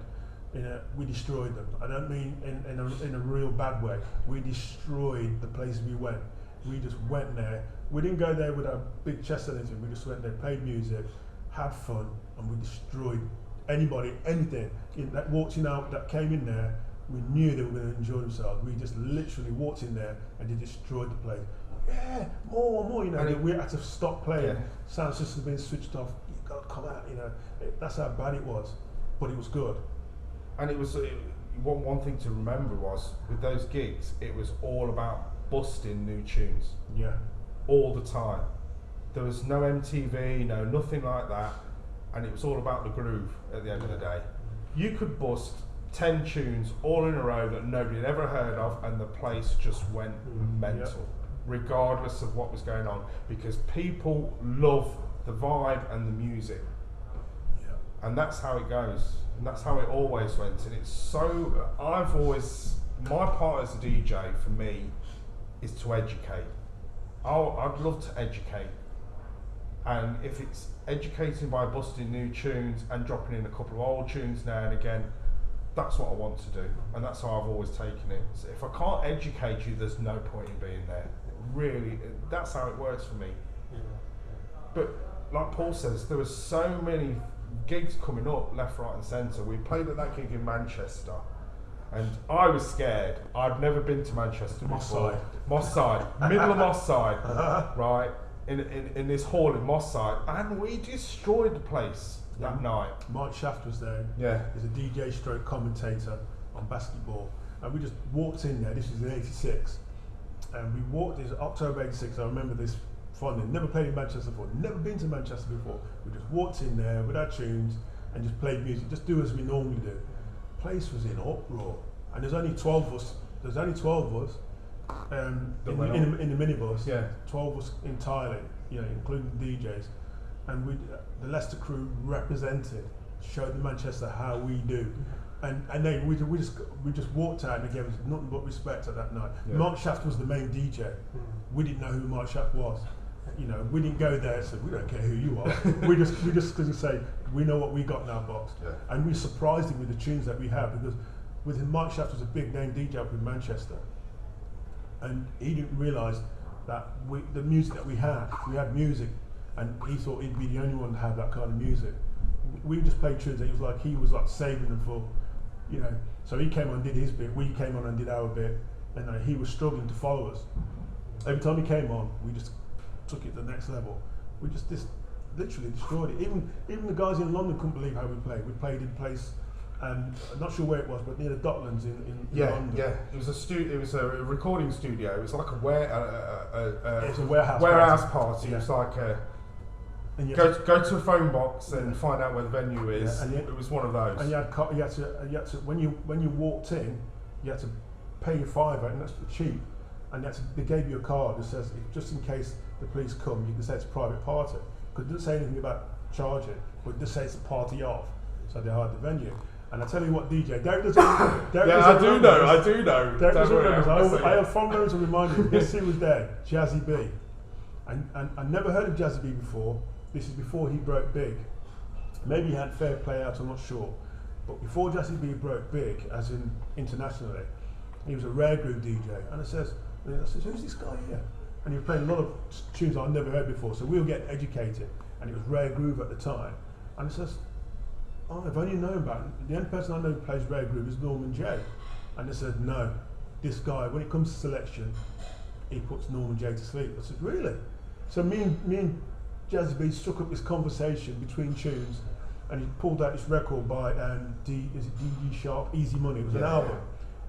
we destroyed them. I don't mean in a real bad way. We destroyed the places we went. We just went there. We didn't go there with a big chest or anything. We just went there, played music, had fun, and we destroyed anybody, anything that walked in out that came in there. We knew they were going to enjoy themselves. We just literally walked in there and they destroyed the place. Yeah, more. We had to stop playing. Yeah. Sound system being switched off. You got to come out. That's how bad it was, but it was good. And it was one thing to remember was with those gigs, it was all about busting new tunes. Yeah, all the time. There was no MTV, nothing like that, and it was all about the groove. At the end of the day, you could bust 10 tunes all in a row that nobody had ever heard of, and the place just went mental, regardless of what was going on, because people love the vibe and the music. And that's how it goes, and that's how it always went. And it's so, my part as a DJ for me is to educate. I'd love to educate, and if it's educating by busting new tunes and dropping in a couple of old tunes now and again, that's what I want to do, and that's how I've always taken it. So if I can't educate you, there's no point in being there. Really, that's how it works for me. But like Paul says, there were so many gigs coming up left, right and centre. We played at that gig in Manchester, and I was scared. I'd never been to Manchester before. Moss Side, middle of Moss Side, right, in this hall in Moss Side, and we destroyed the place that night. Mike Shaft was there. Yeah, he's a DJ stroke commentator on basketball, and we just walked in there. This was in '86, and we walked. It was October '86. I remember this fondly. Never played in Manchester before. Never been to Manchester before. We just walked in there with our tunes and just played music. Just do as we normally do. The place was in uproar, and there's only 12 of us. In the minibus. Yeah, 12 of us entirely. Including the DJs, and the Leicester crew represented, showed the Manchester how we do. And then we just walked out and gave us nothing but respect at that night. Yeah. Mark Shaft was the main DJ. We didn't know who Mark Shaft was. We didn't go there and say, we don't care who you are. we just couldn't say, we know what we got in our box. Yeah. And we surprised him with the tunes that we had, because with him, Mark Shaft was a big name DJ up in Manchester. And he didn't realise that the music that we had music, and he thought he'd be the only one to have that kind of music. We just played tunes that he was like saving them for, so he came on and did his bit, we came on and did our bit, and he was struggling to follow us. Every time he came on, we just took it to the next level. We just literally destroyed it. Even the guys in London couldn't believe how we played. We played in a place, I'm not sure where it was, but near the Docklands in London. Yeah, it was a recording studio. It was like it's a warehouse party. Yeah. It was like go to a phone box and find out where the venue is. Yeah, and it was one of those. And you had to when you walked in, you had to pay your £5, and that's cheap. and they gave you a card that says, just in case the police come, you can say it's a private party. Because it doesn't say anything about charging, but it does say it's a party of. So they hired the venue. And I tell you what, DJ, Derek doesn't. I do know. Derek doesn't remember. I have fond memories to remind you. Guess who was there? Jazzy B. And I never heard of Jazzy B before. This is before he broke big. Maybe he had Fair Play Out, I'm not sure. But before Jazzy B broke big, as in internationally, he was a rare groove DJ. And I says, who's this guy here? And he was playing a lot of tunes I'd never heard before. So we were getting educated. And it was rare groove at the time. And I says, oh, I've only known about it. The only person I know who plays rare groove is Norman J. And they said, no, this guy, when it comes to selection, he puts Norman J to sleep. I said, really? So me and Jazzy B struck up this conversation between tunes, and he pulled out this record by D Sharp, Easy Money. It was an album.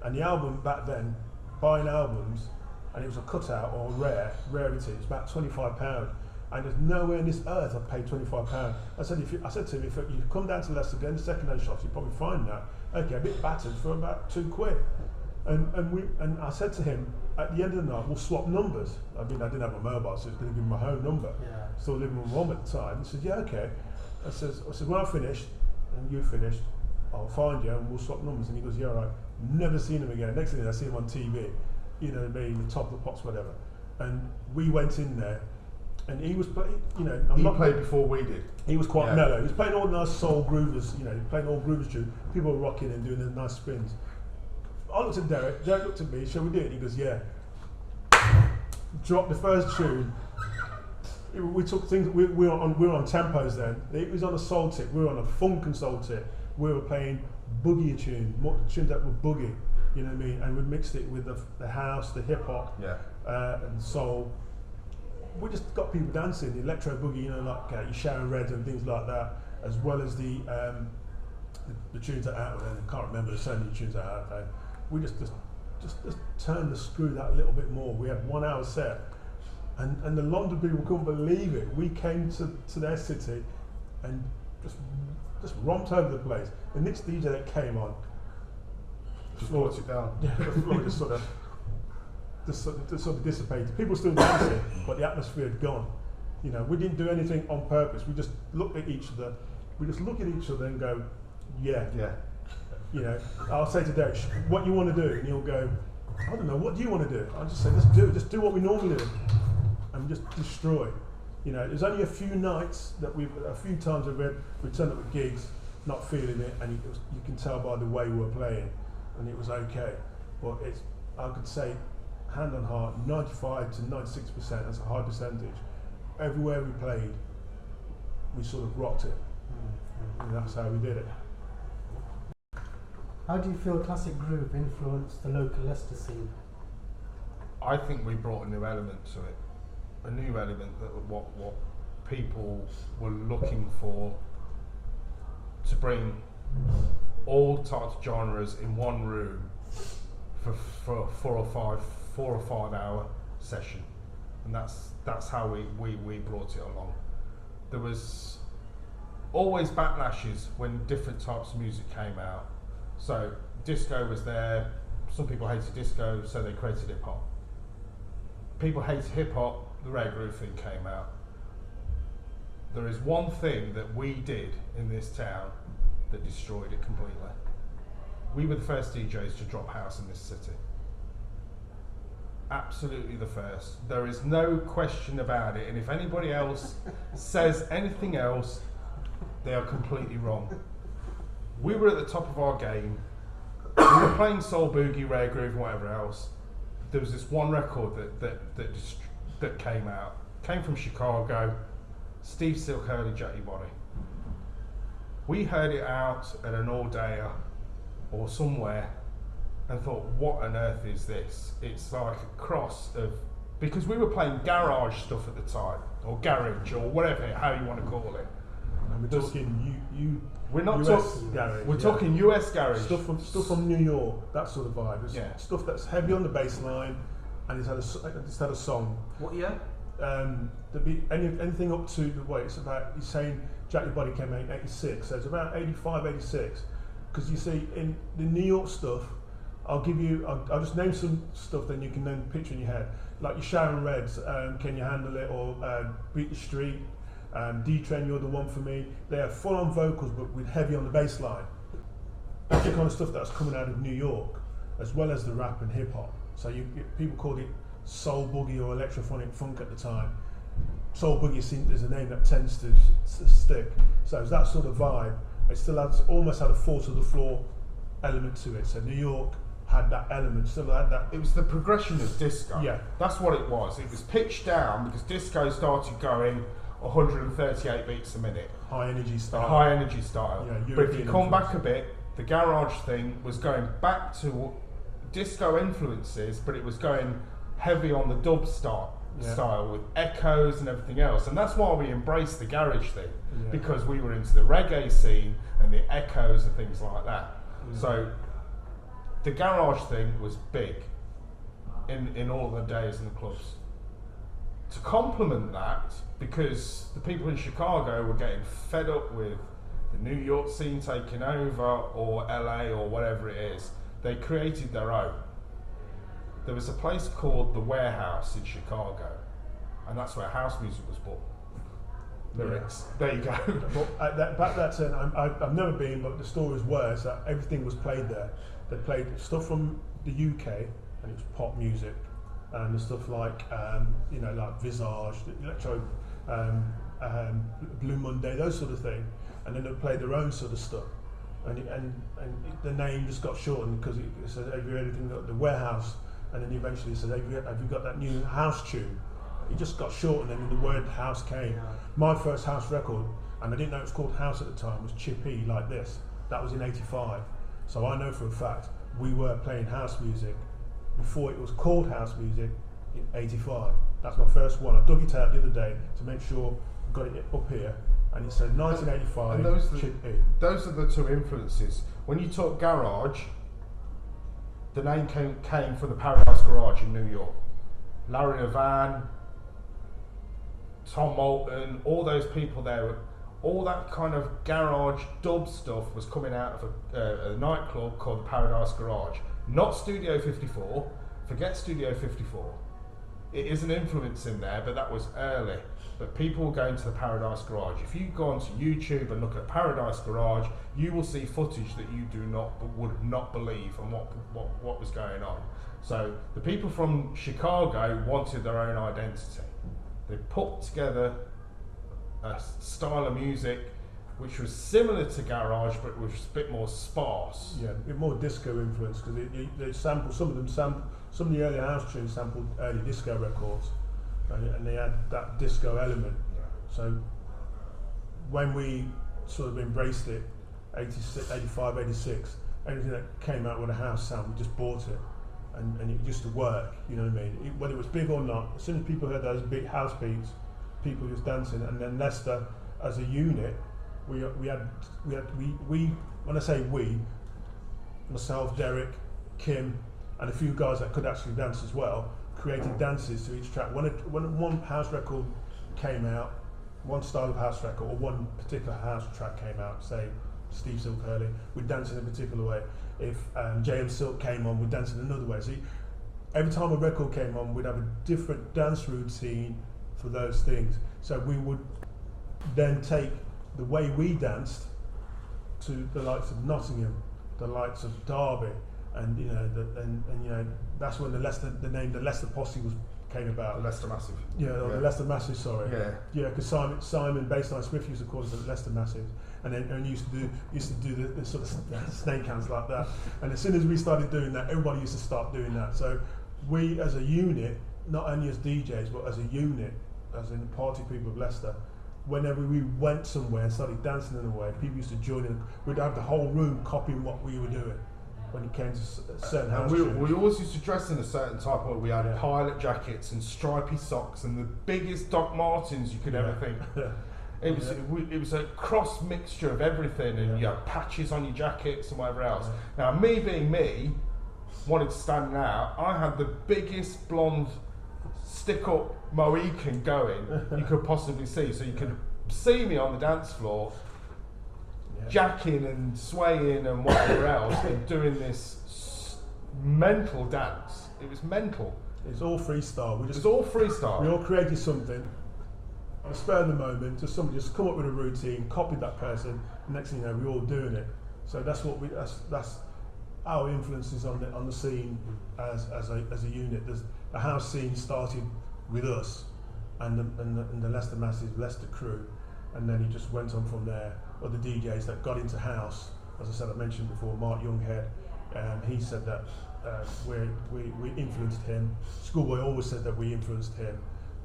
And the album back then, buying albums, and it was a cutout or rarity, it was about £25. And there's nowhere on this earth I've paid £25. I said to him, if you come down to Leicester, go in the second-hand shops, you'll probably find that. Okay, a bit battered for about £2. And I said to him, at the end of the night, we'll swap numbers. I mean, I didn't have a mobile, so I was going to give him my home number. Yeah. Still living with mum at the time. He said, yeah, okay. I said, when I'm finished, and you're finished, I'll find you and we'll swap numbers. And he goes, yeah, all right. Never seen him again. Next thing I see him on TV, you know what I mean, the top of the pops, whatever. And we went in there, and he was playing, you know. He played before we did. He was quite mellow. He was playing all nice soul groovers, you know, playing all groovers tune. People were rocking and doing the nice spins. I looked at Derek looked at me, shall we do it? He goes, yeah. Dropped the first tune. We took things, we were on tempos then. It was on a soul tip, we were on a funk and soul tip. We were playing boogie tunes that were boogie, you know what I mean? And we mixed it with the house, the hip hop, and soul. We just got people dancing, the electro boogie, you know, like your Sharon Red and things like that, as well as the tunes that out there. I can't remember, there's so many tunes that out there. We just turned the screw that little bit more. We had 1 hour set, and the London people couldn't believe it. We came to their city and just romped over the place. The next DJ that came on just brought it down. Yeah, the floor just sort of dissipated. People still dancing, but the atmosphere had gone. You know, we didn't do anything on purpose. We just looked at each other. We just look at each other and go, yeah. You know, I'll say to Derek, what you want to do? And he'll go, I don't know, what do you want to do? I'll just say, let's do it. Just do what we normally do. And just destroy. You know, there's only a few times that we turned up at gigs, not feeling it, and you can tell by the way we were playing, and it was okay. But I could say, hand on heart, 95 to 96%, that's a high percentage. Everywhere we played, we sort of rocked it. And that's how we did it. How do you feel classic groove influenced the local Leicester scene? I think we brought a new element to it. A new element that what people were looking for, to bring all types of genres in one room for a 4 or 5 hour session. And that's how we brought it along. There was always backlashes when different types of music came out. So disco was there, some people hated disco, so they created hip hop. People hated hip hop, the rare groove thing came out. There is one thing that we did in this town that destroyed it completely. We were the first DJs to drop house in this city. Absolutely the first. There is no question about it, and if anybody else says anything else, they are completely wrong. We were at the top of our game. We were playing soul, boogie, rare groove, and whatever else. There was this one record that came out. Came from Chicago. Steve Silk Hurley, Jackie Body. We heard it out at an all-dayer or somewhere and thought, what on earth is this? It's like a cross of, because we were playing garage stuff at the time, or garage, or whatever, how you want to call it. And we're talking we're not talking garage. We're talking US garage. Stuff from New York, that sort of vibe. It's stuff that's heavy on the bass line, and it's had a song. What year? There'd be anything up to the way it's about. He's saying Jackie Body came out in '86, so it's about 85, 86. Because you see, in the New York stuff I'll just name some stuff, then you can then picture in your head. Like your Sharon Reds, Can You Handle It, or Beat the Street, D-Train, You're the One for Me. They are full on vocals, but with heavy on the bass line. That's the kind of stuff that's coming out of New York, as well as the rap and hip hop. So people called it soul boogie or electrophonic funk at the time. Soul boogie is a name that tends to stick. So it's that sort of vibe. It still almost had a four to the floor element to it. So New York had that element, still had that. It was the progression of disco. Yeah. That's what it was. It was pitched down because disco started going 138 beats a minute. High energy style. Yeah, but if you come back a bit, the garage thing was going back to disco influences, but it was going heavy on the dub style with echoes and everything else. And that's why we embraced the garage thing, because we were into the reggae scene and the echoes and things like that. So the garage thing was big in all the days in the clubs. To complement that, because the people in Chicago were getting fed up with the New York scene taking over, or LA, or whatever it is, they created their own. There was a place called The Warehouse in Chicago, and that's where house music was born. Lyrics. Yeah. There you go. But back that time, I've never been, but the stories were is that everything was played there. They played stuff from the UK, and it was pop music, and the stuff like like Visage, Electro, Blue Monday, those sort of thing, and then they played their own sort of stuff, and the name just got shortened because it said, "Have you heard anything at The Warehouse?" And then eventually it said, "Have you got that new house tune?" It just got shortened, and the word house came. Yeah. My first house record, and I didn't know it was called house at the time, was Chippy Like This. That was in '85. So I know for a fact we were playing house music before it was called house music in '85. That's my first one. I dug it out the other day to make sure I got it up here, and it said 1985. And those are the two influences. When you talk garage, the name came from the Paradise Garage in New York. Larry Levan, Tom Moulton, all those people there, all that kind of garage dub stuff was coming out of a nightclub called the Paradise Garage. Not Studio 54, forget Studio 54. It is an influence in there, but that was early. But people were going to the Paradise Garage. If you go onto YouTube and look at Paradise Garage, you will see footage that you would not believe and what was going on. So the people from Chicago wanted their own identity. They put together a style of music which was similar to garage, but was a bit more sparse. Yeah, a bit more disco influence, because they sampled, some of the early house tunes sampled early disco records, and they had that disco element. Yeah. So when we sort of embraced it, 86, 85, 86, anything that came out with a house sound, we just bought it, and it used to work. You know what I mean? Whether it was big or not, as soon as people heard those big house beats, people just dancing. And then Leicester, as a unit, we when I say we, myself, Derek, Kim, and a few guys that could actually dance as well, created dances to each track. When one house record came out, one style of house record or one particular house track came out, say Steve Silk Hurley, we'd dance in a particular way. If JM Silk came on, we'd dance in another way. So every time a record came on, we'd have a different dance routine for those things. So we would then take the way we danced to the likes of Nottingham, the likes of Derby, and that's when the name the Leicester Posse came about. The Leicester Massive. The Leicester Massive. Sorry. Yeah. Because Simon Baseline Smith used to call us the Leicester Massive, and used to do the sort of snake hands like that. And as soon as we started doing that, everybody used to start doing that. So we, as a unit, not only as DJs but as a unit, as in the party people of Leicester, whenever we went somewhere and started dancing in a way, people used to join in. We'd have the whole room copying what we were doing when it came to certain house tunes. We always used to dress in a certain type of way. We had pilot jackets and stripy socks and the biggest Doc Martens you could ever think. It was a cross mixture of everything, and you had patches on your jackets and whatever else. Now, me being me, wanted to stand out, I had the biggest blonde stick-up Mohican going you could possibly see, so you could see me on the dance floor jacking and swaying and whatever else, and doing this mental dance. It was mental. It's all freestyle. It was all freestyle. We all created something. On the spur of the moment, somebody just come up with a routine, copied that person. Next thing you know, we're all doing it. So that's what that's our influences on the scene as a unit. The house scene started with us and the Leicester Massive, Leicester crew, and then it just went on from there. Other DJs that got into house, as I said, I mentioned before, Mark Younghead, he said that we influenced him. Schoolboy always said that we influenced him.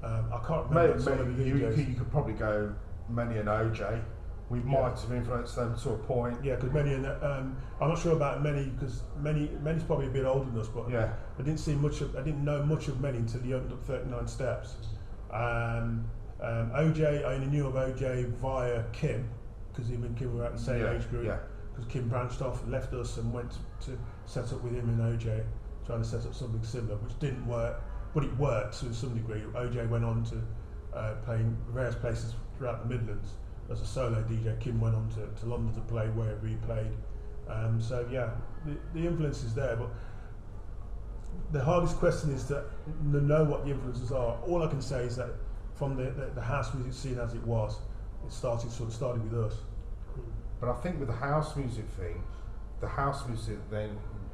I can't remember some of the DJs. You could probably go Many and OJ. We might have influenced them to a point. Yeah, because Many and I'm not sure about Many because Many's probably a bit older than us, but yeah. I didn't know much of Many until he opened up 39 Steps. OJ, I only knew of OJ via Kim because him and Kim were at the same age group. Yeah. Because Kim branched off, left us, and went to set up with him and OJ, trying to set up something similar, which didn't work, but it worked to some degree. OJ went on to playing various places throughout the Midlands as a solo DJ. Kim went on to London to play wherever he played. So yeah, the influence is there, but the hardest question is to know what the influences are. All I can say is that from the house music scene as it was, it started with us. But I think with the house music thing, the house music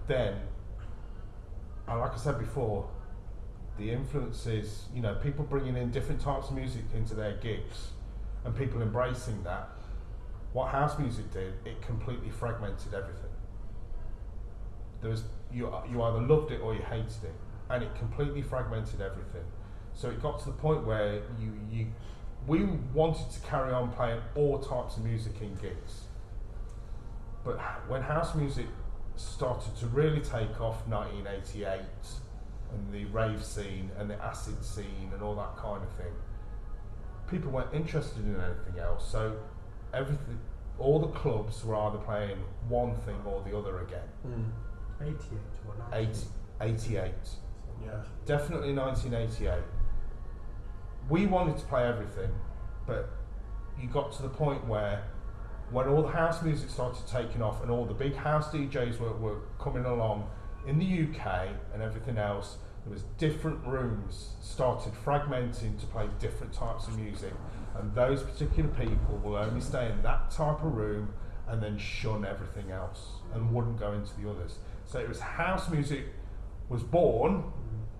then, like I said before, the influences, people bringing in different types of music into their gigs and people embracing that. What house music did, it completely fragmented everything. You either loved it or you hated it, and it completely fragmented everything. So it got to the point where we wanted to carry on playing all types of music in gigs. But when house music started to really take off, 1988, and the rave scene and the acid scene and all that kind of thing, people weren't interested in anything else. So all the clubs were either playing one thing or the other again. 88 or 88. Yeah. Definitely 1988. We wanted to play everything, but you got to the point where when all the house music started taking off and all the big house DJs were coming along in the UK and everything else, there was different rooms started fragmenting to play different types of music, and those particular people will only stay in that type of room and then shun everything else and wouldn't go into the others. So it was house music was born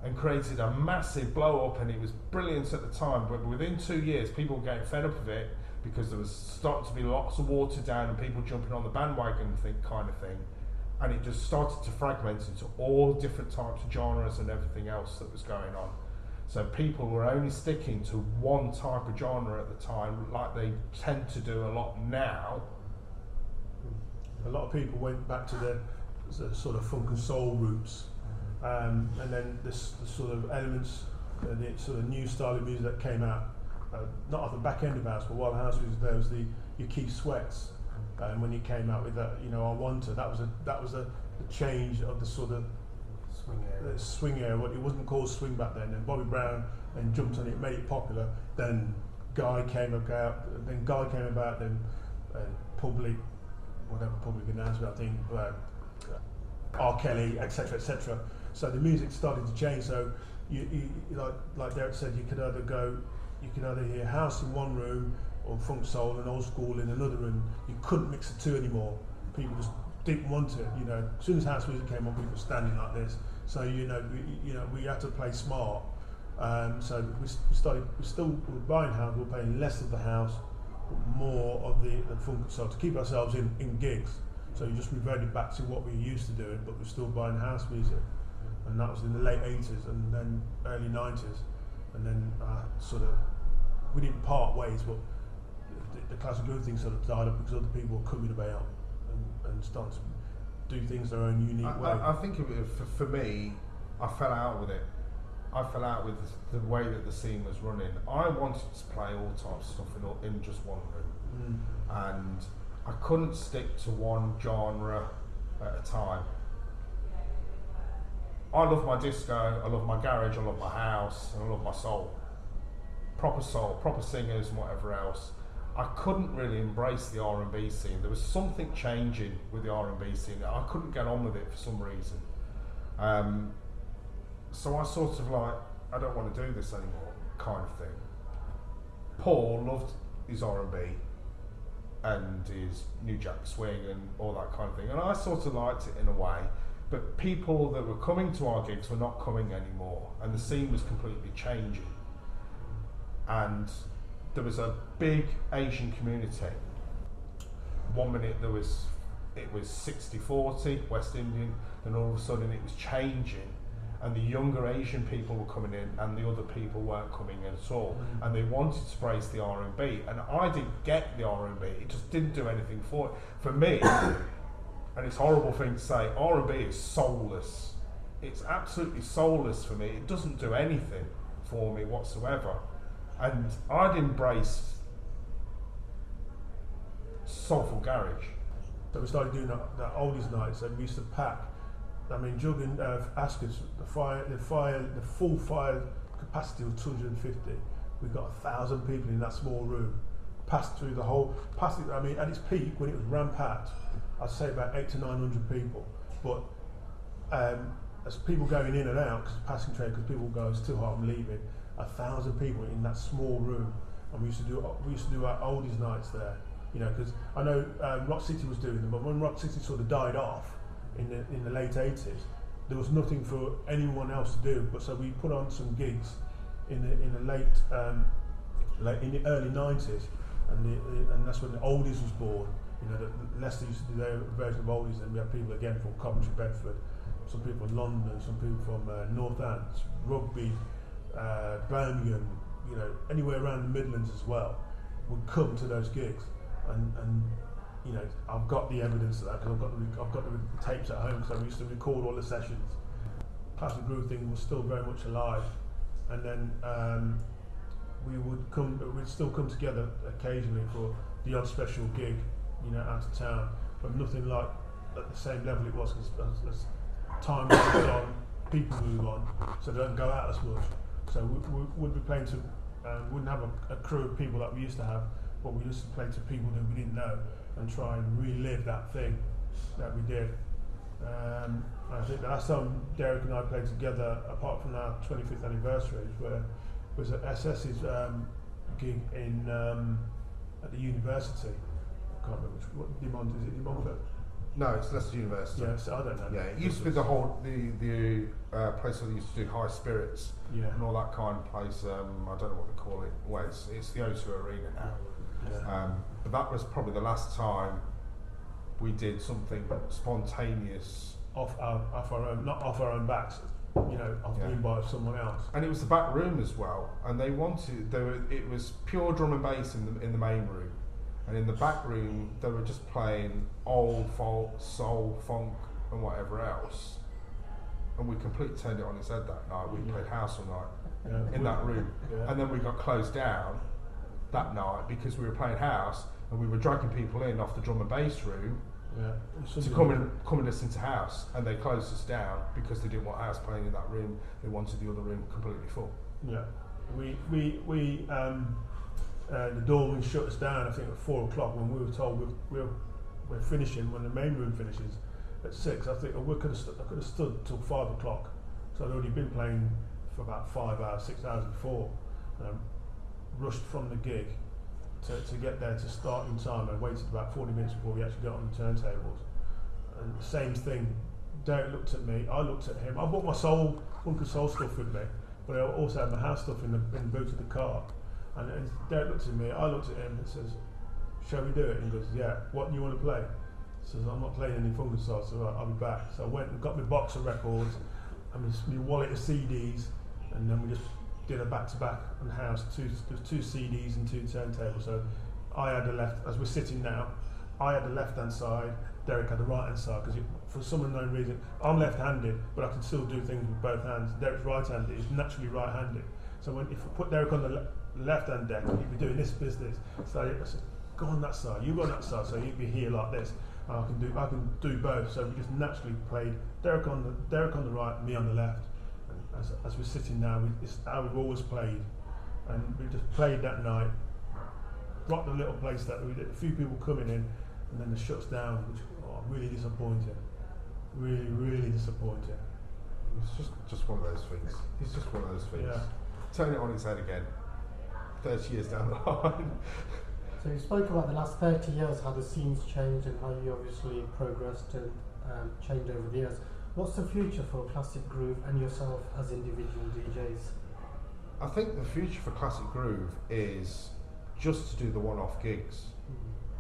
and created a massive blow up, and it was brilliant at the time, but within 2 years people were getting fed up of it because there was starting to be lots of water down and people jumping on the bandwagon kind of thing, and it just started to fragment into all different types of genres and everything else that was going on. So people were only sticking to one type of genre at the time, like they tend to do a lot now. A lot of people went back to the sort of funk and soul roots, and then the sort of elements, the sort of new style of music that came out, not off the back end of house, but while house was there was your Keith Sweats, and when he came out with that, I Want To, that was a change of the sort of swing era. It wasn't called swing back then. And Bobby Brown then jumped on it, made it popular. Then Guy came about. Then Public announcement, I think. R. Kelly, etc., etc. So the music started to change. So you like Derek said, you could either hear house in one room or funk soul and old school in another room. You couldn't mix the two anymore. People just didn't want it. As soon as house music came on, people were standing like this. So we had to play smart. So we still were buying house. We were playing less of the house, but more of the funk soul to keep ourselves in gigs. So you just reverted back to what we used to doing, but we're still buying house music, and that was in the late 80s and then early 90s, and then we didn't part ways, but the classic groove thing sort of died up because other people were coming about and starting to do things their own unique way. I think for me, I fell out with it. I fell out with the way that the scene was running. I wanted to play all types of stuff in just one room, and I couldn't stick to one genre at a time. I love my disco, I love my garage, I love my house, and I love my soul, proper singers and whatever else. I couldn't really embrace the R&B scene. There was something changing with the R&B scene. I couldn't get on with it for some reason. So I sort of like, I don't want to do this anymore, kind of thing. Paul loved his R&B and his New Jack Swing and all that kind of thing, and I sort of liked it in a way, but people that were coming to our gigs were not coming anymore, and the scene was completely changing. And there was a big Asian community. One minute it was 60-40 West Indian, then all of a sudden it was changing, and the younger Asian people were coming in and the other people weren't coming in at all, and they wanted to embrace the R&B, and I didn't get the R&B. It just didn't do anything for me. And it's a horrible thing to say, R&B is soulless. It's absolutely soulless for me. It doesn't do anything for me whatsoever. And I'd embraced soulful garage. So we started doing that oldies nights, and we used to pack. I mean, Juggin Ascot, the full fire capacity was 250. We got 1,000 people in that small room. Passed through the whole. I mean, at its peak when it was rampacked, I'd say about 800 to 900 people. But as people going in and out, because passing train, because people go, it's too hot, I'm leaving. 1,000 people in that small room, and we used to do our oldies nights there. You know, because I know Rock City was doing them, but when Rock City sort of died off in the late 80s, there was nothing for anyone else to do. But so we put on some gigs in the early 90s, and that's when the oldies was born. You know, Leicester used to do their version of oldies, and we had people again from Coventry, Bedford, some people from London, some people from North End, Rugby, Birmingham, you know, anywhere around the Midlands as well, would come to those gigs, and you know, I've got the evidence of that because I've got the tapes at home, because I used to record all the sessions. Classic Groove thing was still very much alive, and then we'd still come together occasionally for the odd special gig, you know, out of town, but nothing like at the same level it was, because as time moves on, people move on, so they don't go out as much. So we'd be playing to, wouldn't have a crew of people that we used to have, but we used to play to people that we didn't know and try and relive that thing that we did. I think the last time Derek and I played together, apart from our 25th anniversary, was at SS's gig in at the university. I can't remember which. Is it Demont? No, it's Leicester University. Yeah, so I don't know. Yeah, it used to be the place where they used to do high spirits, and all that kind of place. I don't know what they call it. Well, it's the O2 Arena now. Yeah. But that was probably the last time we did something spontaneous Off our own, not off our own backs, you know, off the invite of someone else. And it was the back room as well. And it was pure drum and bass in the main room. And in the back room, they were just playing old folk, soul, funk, and whatever else. And we completely turned it on its head that night. We played house all night in that room. Yeah. And then we got closed down that night because we were playing house, and we were dragging people in off the drum and bass room to come and listen to house. And they closed us down because they didn't want house playing in that room. They wanted the other room completely full. Yeah. The doorman shut us down, I think, at 4 o'clock, when we were told we're finishing, when the main room finishes at 6. I think I could have stood till 5 o'clock. So I'd already been playing for about 5 hours, 6 hours before. Rushed from the gig to get there to start in time, and waited about 40 minutes before we actually got on the turntables. And the same thing, Derek looked at me, I looked at him. I brought my funk and soul stuff with me, but I also had my house stuff in the boot of the car. And Derek looked at me, I looked at him and says, "Shall we do it?" And he goes, "Yeah, what do you want to play?" He says, "I'm not playing any funk and soul," so I'll be back. So I went and got my box of records and my wallet of CDs, and then we just did a back-to-back on the house, two CDs and 2 turntables. So I had the left, as we're sitting now, I had the left-hand side, Derek had the right-hand side, because for some unknown reason, I'm left-handed, but I can still do things with both hands. Derek's right-handed, he's naturally right-handed. So if I put Derek on the left-hand deck, he'd be doing this business. So I said, "Go on that side, you go on that side," so he'd be here like this. And I can do both. So we just naturally played Derek on the right, me on the left. And as we're sitting now, it's how we've always played. And we just played that night. Rocked the little place that we did. A few people coming in, and then it shuts down, which really disappointing. Really, really disappointing. It's just one of those things. It's just one of those things. Yeah. Turn it on its head again. 30 years down the line. So you spoke about the last 30 years, how the scene's changed and how you obviously progressed and changed over the years. What's the future for Classic Groove and yourself as individual DJs? I think the future for Classic Groove is just to do the one-off gigs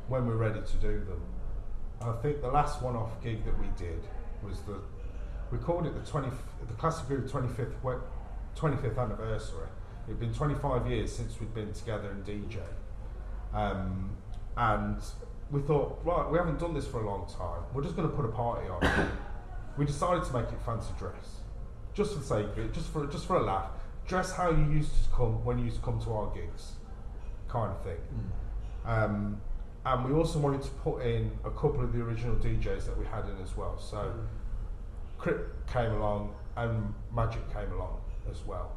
when we're ready to do them. I think the last one-off gig that we did was we called it the Classic Groove 25th anniversary. It'd been 25 years since we'd been together and DJ. And we thought, right, we haven't done this for a long time. We're just going to put a party on. We decided to make it fancy dress, just for the sake of it, just for a laugh. Dress how you used to come when you used to come to our gigs, kind of thing. And we also wanted to put in a couple of the original DJs that we had in as well. So Crip came along and Magic came along as well.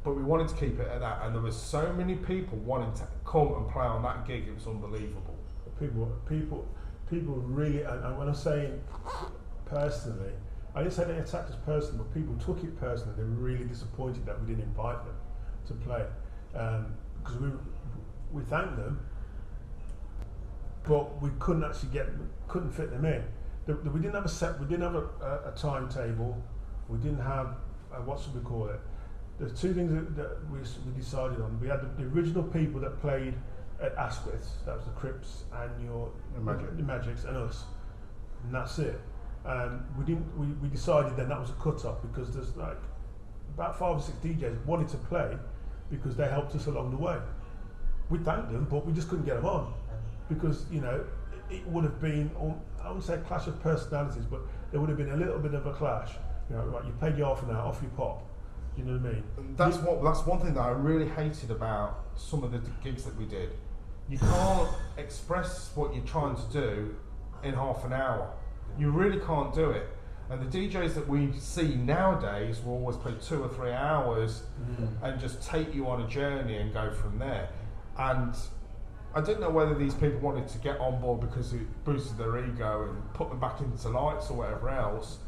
But we wanted to keep it at that, and there were so many people wanting to come and play on that gig. It was unbelievable. People really, and when I'm saying personally, I didn't say they attacked us personally, but people took it personally. They were really disappointed that we didn't invite them to play, because we thanked them, but we couldn't actually couldn't fit them in. We didn't have a set. We didn't have a timetable. We didn't have what should we call it? There's two things that we decided on. We had the original people that played at Asquith. That was the Crips and the Magics and us, and that's it. We decided then that was a cut-off, because there's like about 5 or 6 DJs wanted to play because they helped us along the way. We thanked them, but we just couldn't get them on, because it would have been, I wouldn't say a clash of personalities, but there would have been a little bit of a clash. Right, you paid your half an hour, off you pop. You know what I mean? That's one thing that I really hated about some of the gigs that we did. You can't express what you're trying to do in half an hour. You really can't do it. And the DJs that we see nowadays will always play 2 or 3 hours and just take you on a journey and go from there. And I didn't know whether these people wanted to get on board because it boosted their ego and put them back into lights or whatever else.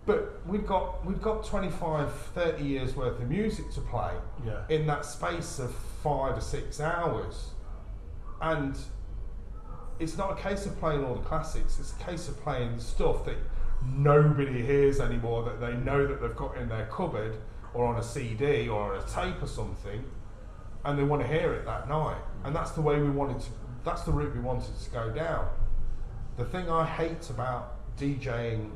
But we've got 25, 30 years worth of music to play in that space of 5 or 6 hours. And it's not a case of playing all the classics, it's a case of playing stuff that nobody hears anymore, that they know that they've got in their cupboard or on a CD or on a tape or something, and they want to hear it that night. And that's the way that's the route we wanted to go down. The thing I hate about DJing,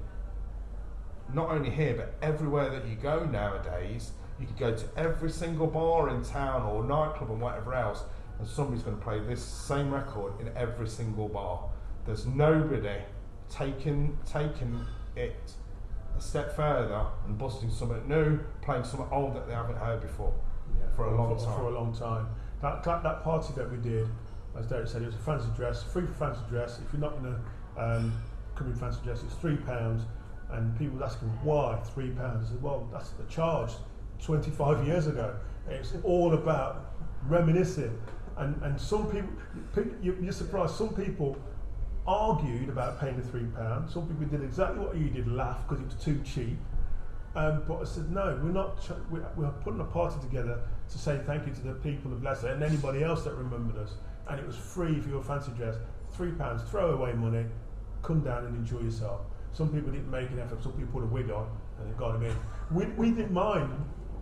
not only here but everywhere that you go nowadays, you can go to every single bar in town or nightclub and whatever else, and somebody's going to play this same record in every single bar. There's nobody taking it a step further and busting something new, playing something old that they haven't heard before for a long time. For a long time. That party that we did, as Derek said, it was a fancy dress, free for fancy dress. If you're not going to come in fancy dress, it's £3. And people were asking, why £3? I said, well, that's the charge 25 years ago. It's all about reminiscing. And some people, you're surprised, some people argued about paying the £3. Some people did exactly what you did, laugh because it was too cheap. But I said, no, we're not. We're putting a party together to say thank you to the people of Leicester and anybody else that remembered us. And it was free for your fancy dress, £3, throw away money, come down and enjoy yourself. Some people didn't make an effort. Some people put a wig on and they got them in. We didn't mind.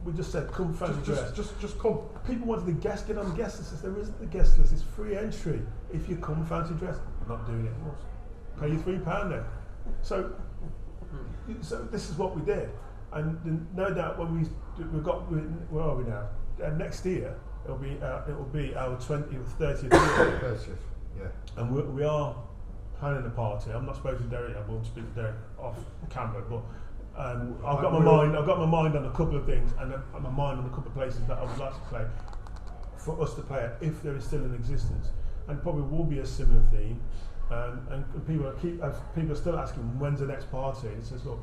We just said, come fancy dress. Just come. People wanted the guest, get on the guest list. There isn't the guest list. It's free entry. If you come fancy dress, we're not doing it. Pay you £3 then. So this is what we did. And no doubt when where are we now? Next year it'll be our 20th, 30th year. 30th, yeah. And we are planning a party. I'm not supposed to Derek. I won't speak to Derek off camera, but I've got my mind on a couple of things, and my mind on a couple of places that I would like to play for us to play at if there is still in existence, and probably will be a similar theme. And people are still asking when's the next party. And it says, look,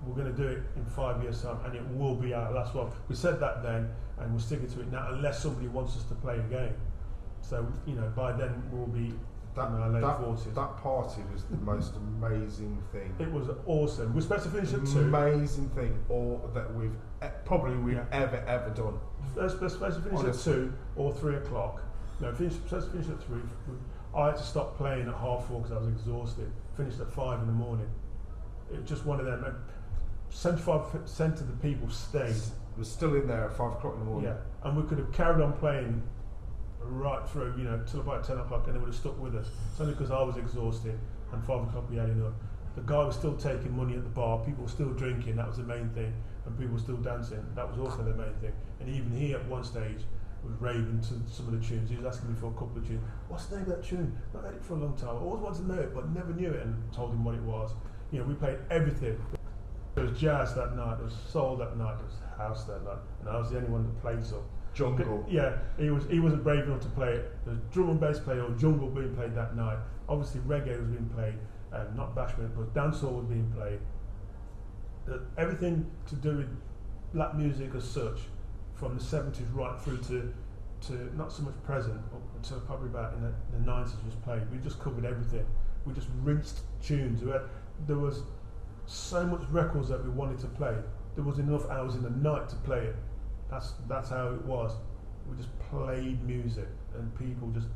we're going to do it in 5 years' time, and it will be our last one. We said that then, and we're sticking to it now, unless somebody wants us to play again. So by then we'll be in our late 40s. That party was the most amazing thing. It was awesome. We're supposed to finish at 2. Amazing thing, that we've ever done. We're supposed to finish at 2 or 3 o'clock. No, supposed to finish at 3. I had to stop playing at 4:30 because I was exhausted. Finished at 5 in the morning. It was just one of them. 75% of the people stayed. We're still in there at 5 o'clock in the morning. Yeah, and we could have carried on playing right through, till about 10 o'clock, and they would have stuck with us. It's only because I was exhausted, and 5 o'clock we had enough. The guy was still taking money at the bar, people were still drinking, that was the main thing, and people were still dancing, that was also the main thing. And even he at one stage was raving to some of the tunes. He was asking me for a couple of tunes. What's the name of that tune? Not heard it for a long time. I always wanted to know it, but never knew it, and told him what it was. We played everything. There was jazz that night, there was soul that night, there was house that night, and I was the only one that played so. Jungle. Yeah, he wasn't brave enough to play it. There was drum and bass play or jungle being played that night. Obviously reggae was being played, not bashment, but dancehall was being played. Everything to do with black music as such, from the 70s right through to not so much present, until probably about in the 90s was played. We just covered everything. We just rinsed tunes. There was so much records that we wanted to play. There was enough hours in the night to play it. That's how it was. We just played music, and people just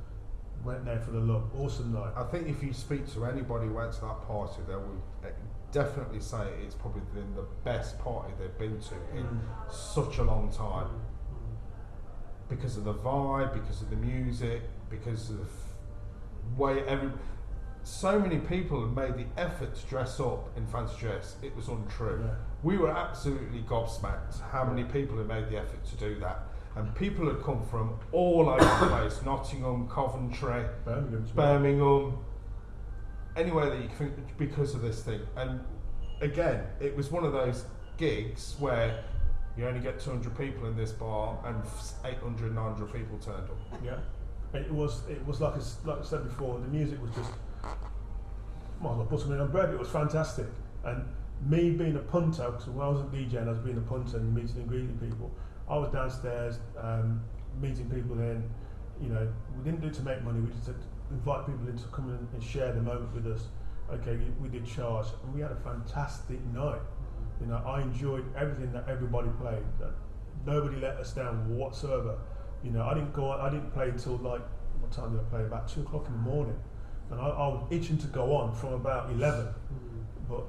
went there for the love. Awesome night. I think if you speak to anybody who went to that party, they will definitely say it's probably been the best party they've been to in such a long time. Because of the vibe, because of the music, because of way so many people have made the effort to dress up in fancy dress. It was untrue. Yeah. We were absolutely gobsmacked how many people had made the effort to do that. And people had come from all over the place, Nottingham, Coventry, Birmingham, anywhere that you can think, because of this thing. And again, it was one of those gigs where you only get 200 people in this bar and 800, 900 people turned up. Yeah. It was like I said before, the music was just, might as well put something on bread. It was fantastic. And me being a punter, because when I wasn't DJing, I was being a punter and meeting and greeting people. I was downstairs meeting people in. We didn't do it to make money. We just had to invite people in to come in and share the moment with us. Okay, we did charge, and we had a fantastic night. I enjoyed everything that everybody played. Nobody let us down whatsoever. I didn't play until what time did I play? About 2 o'clock in the morning. And I was itching to go on from about 11. But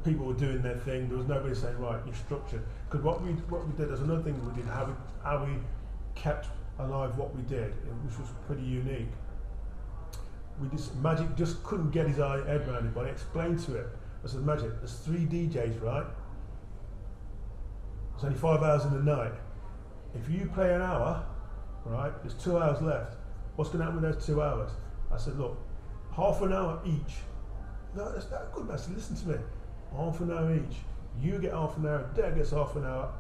people were doing their thing. There was nobody saying, right, you're structured. Because what we did, there's another thing we did, how we kept alive what we did, which was pretty unique. Magic just couldn't get his head around it, but I explained to it. I said, Magic, there's 3 DJs, right? There's only 5 hours in the night. If you play an hour, right, there's 2 hours left. What's going to happen with those 2 hours? I said, look, half an hour each. No, that's not good, man. So listen to me. Half an hour each. You get half an hour, Dad gets half an hour,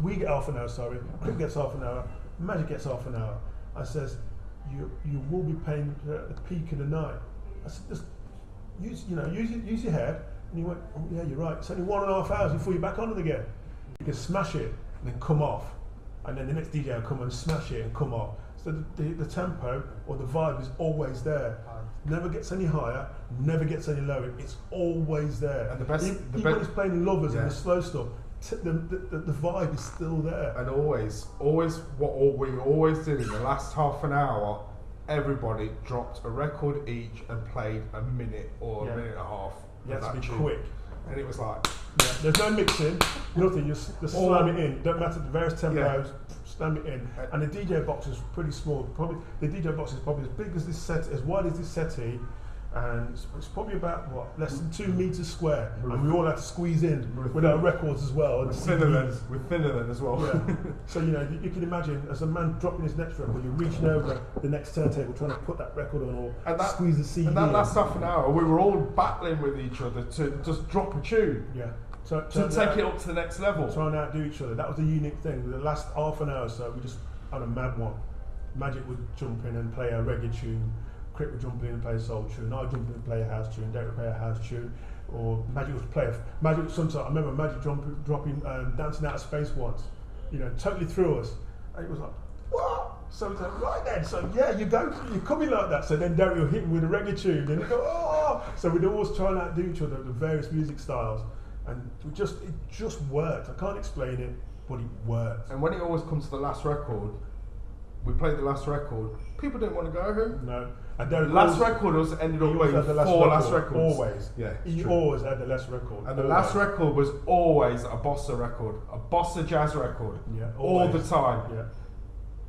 we get half an hour, sorry, Crick gets half an hour, Magic gets half an hour. I says, you will be paying at the peak of the night. I said, just use your head. And he went, oh yeah, you're right. It's only 1.5 hours before you're back on it again. You can smash it and then come off. And then the next DJ will come and smash it and come off. So the tempo or the vibe is always there. Never gets any higher, never gets any lower. It's always there. And the best, even when he's playing lovers and the slow stuff, the vibe is still there. And always, what we always did in the last half an hour, everybody dropped a record each and played a minute or a minute and a half. You have to be quick. And it was like, there's no mixing, nothing. Just slam it in. Don't matter the various tempos. Slam it in. And the DJ box is pretty small. Probably the DJ box is probably as big as this set, as wide as this settee, and it's probably about less than 2 meters square. And we all had to squeeze in with our records as well. We're thinner than as well. Yeah. So you can imagine as a man dropping his next record, you're reaching over the next turntable trying to put that record on or squeeze the CD. And that last half an hour, we were all battling with each other to just drop a tune. Yeah. To take it up to the next level. Trying to outdo each other. That was the unique thing. With the last half an hour or so, we just had a mad one. Magic would jump in and play a reggae tune. Crick would jump in and play a soul tune. I'd jump in and play a house tune. Derek would play a house tune. Or Magic would play sometimes. I remember Magic dropping Dancing Out of Space once. Totally threw us. And it was like, what? So he's like, right then, so yeah, you're coming like that. So then Derek will hit him with a reggae tune, then he'll go, oh! So we'd always try and outdo each other, the various music styles. And it just worked. I can't explain it, but it worked. And when it always comes to the last record, we played the last record, people didn't want to go home. No. And Derek last record was ended up with four last records. Always. Yeah. He always had the last record. And the last record was always a bossa record, a bossa jazz record. Yeah. All the time. Yeah.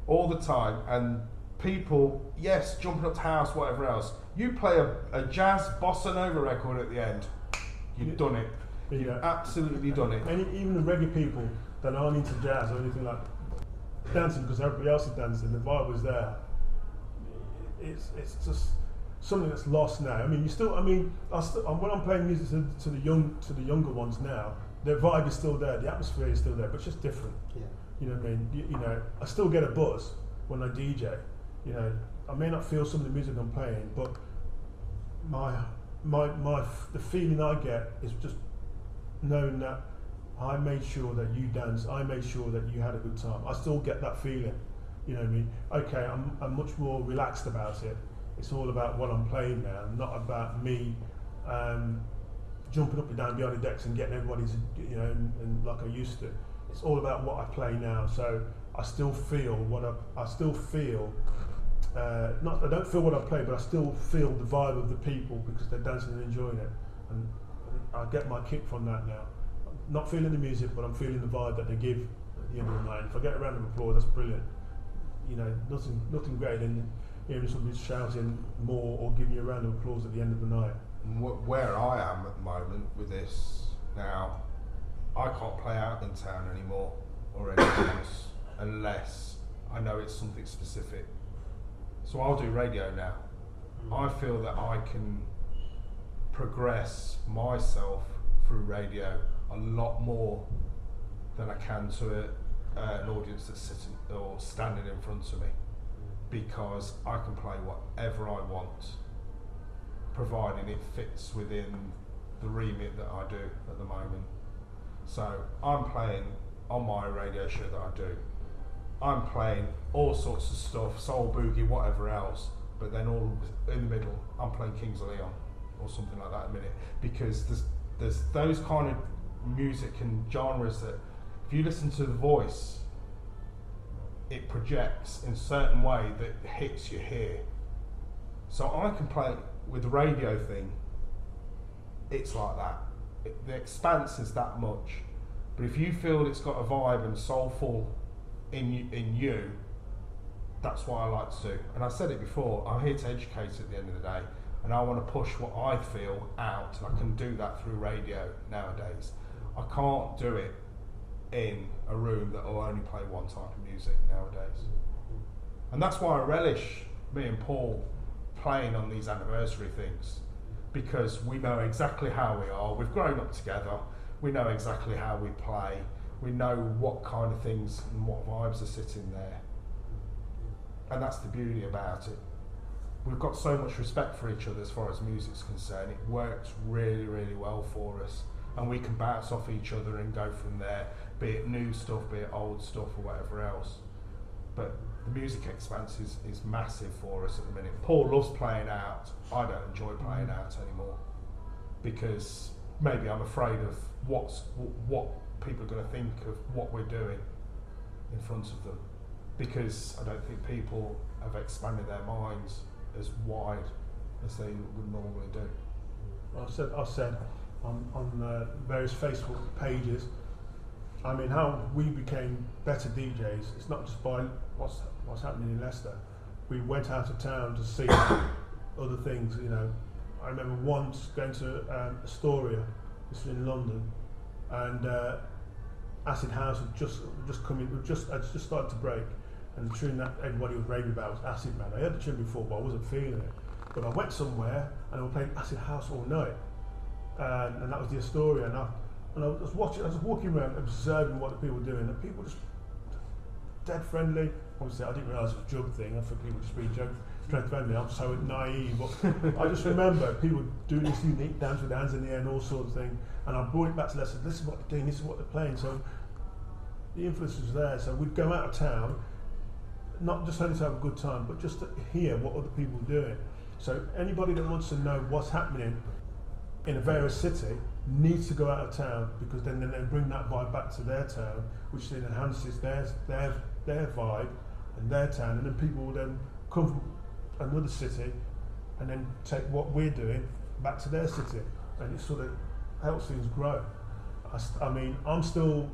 All the time. And people, yes, jumping up to house, whatever else. You play a jazz bossa nova record at the end, you've done it. You've absolutely done it. And even the reggae people that aren't into jazz or anything like dancing, because everybody else is dancing, the vibe was there. It's just something that's lost now. I mean, when I'm playing music to the younger ones now, their vibe is still there, the atmosphere is still there, but it's just different. Yeah. You know what I mean? You know, I still get a buzz when I DJ. You know, I may not feel some of the music I'm playing, but the feeling I get is just knowing that I made sure that you danced, I made sure that you had a good time. I still get that feeling. You know what I mean? Okay, I'm much more relaxed about it. It's all about what I'm playing now, not about me jumping up and down behind the decks and getting everybody's, you know, and like I used to. It's all about what I play now. So I still feel I don't feel what I play, but I still feel the vibe of the people because they're dancing and enjoying it. And I get my kick from that now. Not feeling the music, but I'm feeling the vibe that they give at the end of the night. If I get a round of applause, that's brilliant. You know, nothing greater than hearing somebody shouting more or giving you a round of applause at the end of the night. Where I am at the moment with this now, I can't play out in town anymore or anything else unless I know it's something specific. So I'll do radio now. I feel that I can progress myself through radio a lot more than I can to an audience that's sitting or standing in front of me, because I can play whatever I want, providing it fits within the remit that I do at the moment. So I'm playing on my radio show that I do, I'm playing all sorts of stuff, soul, boogie, whatever else, but then all in the middle I'm playing Kings of Leon or something like that in a minute, because there's those kind of music and genres that if you listen to the voice, it projects in a certain way that hits you here. So I can play with the radio thing, it's like that. The expanse is that much. But if you feel it's got a vibe and soulful in you, that's what I like to do. And I said it before, I'm here to educate at the end of the day, and I want to push what I feel out, and I can do that through radio nowadays. I can't do it in a room that will only play one type of music nowadays. And that's why I relish me and Paul playing on these anniversary things, because we know exactly how we are, we've grown up together, we know exactly how we play, we know what kind of things and what vibes are sitting there. And that's the beauty about it. We've got so much respect for each other as far as music's concerned. It works really, really well for us. And we can bounce off each other and go from there, be it new stuff, be it old stuff or whatever else. But the music expanse is massive for us at the minute. Paul loves playing out. I don't enjoy playing out anymore, because maybe I'm afraid of what people are going to think of what we're doing in front of them, because I don't think people have expanded their minds as wide as they would normally do. I've said on various Facebook pages, I mean, how we became better DJs, it's not just by what's happening in Leicester. We went out of town to see other things, you know. I remember once going to Astoria, this is in London, and Acid House had just started to break, and the tune that everybody was raving about was Acid Man. I heard the tune before, but I wasn't feeling it. But I went somewhere and they were playing Acid House all night, and that was the Astoria. And I was walking around observing what the people were doing, and people just dead friendly. Obviously, I didn't realise it was a drug thing. I thought people just being dead friendly. I'm so naive, but I just remember people doing this unique dance with their hands in the air and all sorts of things. And I brought it back to Leicester. This is what they're doing. This is what they're playing. So the influence was there. So we'd go out of town, not just only to have a good time, but just to hear what other people are doing. So anybody that wants to know what's happening in a various city needs to go out of town, because then they bring that vibe back to their town, which then enhances their vibe and their town, and then people will then come from another city and then take what we're doing back to their city, and it sort of helps things grow. I mean, I'm still,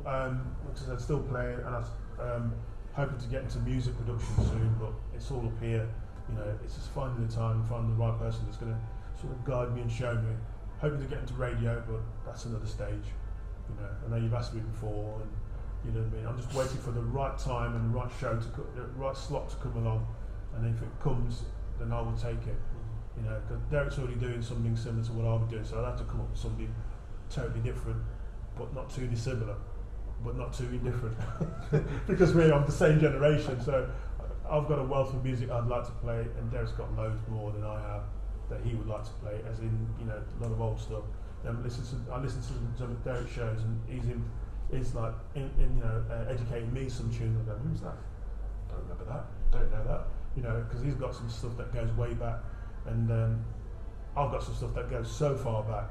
still playing, and I'm hoping to get into music production soon, but it's all up here. You know, it's just finding the time and finding the right person that's going to sort of guide me and show me. Hoping to get into radio, but that's another stage. You know, I know you've asked me before, and you know what I mean. I'm just waiting for the right time and the right show the right slot to come along, and if it comes, then I will take it. You know, because Derek's already doing something similar to what I'll be doing, so I'll have to come up with something totally different, but not too dissimilar, but not too indifferent. Because we're of the same generation, so I've got a wealth of music I'd like to play, and Derek's got loads more than I have that he would like to play, as in, you know, a lot of old stuff. I listen to some of Derek's shows, and he's like educating me some tunes. I go, who's that? Don't remember that. Don't know that. You know, because he's got some stuff that goes way back, and I've got some stuff that goes so far back.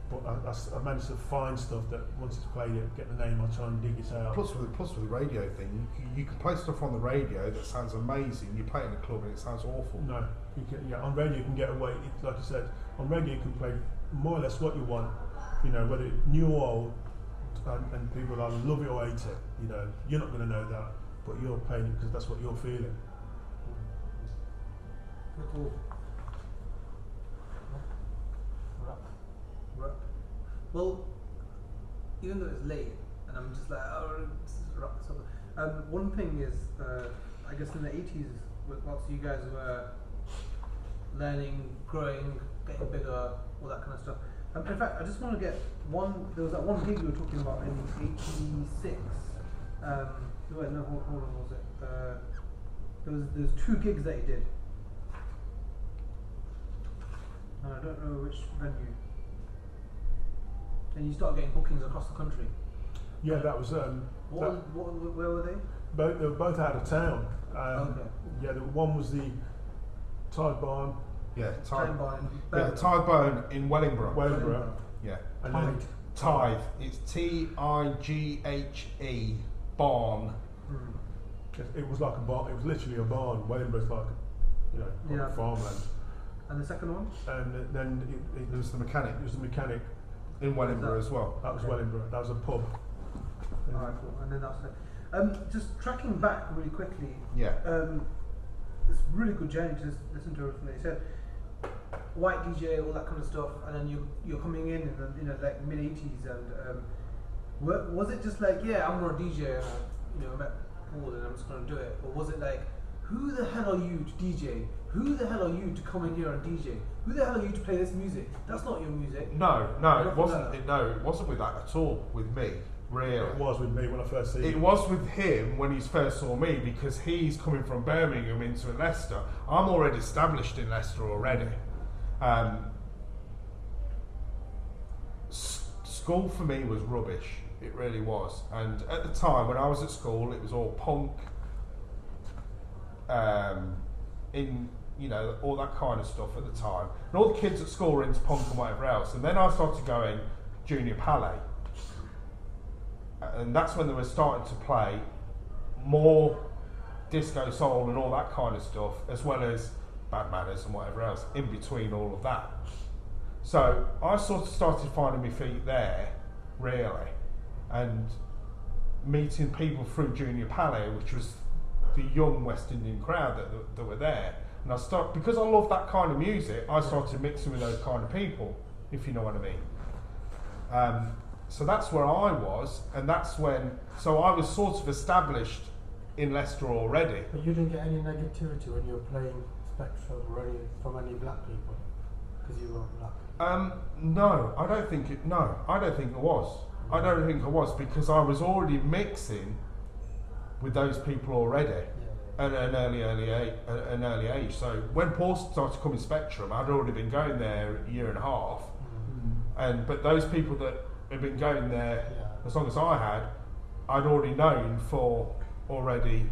But I managed to find stuff that once it's played it, get the name, I'll try and dig it out. Plus with the radio thing, you can play stuff on the radio that sounds amazing. You play it in a club and it sounds awful. No, on radio you can get away. Like I said, on radio you can play more or less what you want. You know, whether it's new or old, and people either love it or hate it. You know, you're not going to know that, but you're playing it because that's what you're feeling. Cool. Well, even though it's late, and I'm just like, oh, this is rock. One thing is, I guess in the 80s, whilst you guys were learning, growing, getting bigger, all that kind of stuff. In fact, I just want to get there was that one gig you were talking about in '86. Hold on, what was it? There's 2 gigs that you did. I don't know which venue. And you started getting bookings across the country. Yeah, that was. Where were they? They were both out of town. Okay. Yeah, one was the Tide Barn. Yeah, Tide Barn. Tide Barn in Wellingborough. Yeah. And then Tithe. It's Tighe Barn. It was like a barn. It was literally a barn. Wellingborough's like, farmland. And the second one? And then it was the Mechanic. It was the Mechanic. In Wellingborough as well. That was Wellingborough. That was a pub. Alright, cool. And then that's it. Just tracking back really quickly. Yeah. It's a really good journey to listen to everything that you said. White DJ, all that kind of stuff, and then you're coming in the like mid 80s, and was it just like, yeah, I'm gonna DJ, I met Paul and I'm just gonna do it, or was it like, who the hell are you to DJ? Who the hell are you to come in here and DJ? Who the hell are you to play this music? That's not your music. No, it wasn't. It wasn't with that at all. With me, really. It was with me when I first seen him. It was with him when he first saw me, because he's coming from Birmingham into Leicester. I'm already established in Leicester already. School for me was rubbish. It really was. And at the time when I was at school, it was all punk. All that kind of stuff at the time. And all the kids at school were into punk and whatever else. And then I started going junior palais. And that's when they were starting to play more disco soul and all that kind of stuff, as well as Bad Manners and whatever else, in between all of that. So I sort of started finding my feet there, really, and meeting people through junior palais, which was the young West Indian crowd that were there. And because I love that kind of music, I started mixing with those kind of people, if you know what I mean. So that's where I was, and that's when, so I was sort of established in Leicester already. But you didn't get any negativity when you were playing Spectrum or any, from any black people, because you were black? No, I don't think it was. I don't think I was, because I was already mixing with those people already. At an early age. So when Paul started coming Spectrum, I'd already been going there a year and a half. But those people that had been going there as long as I had, I'd already known for already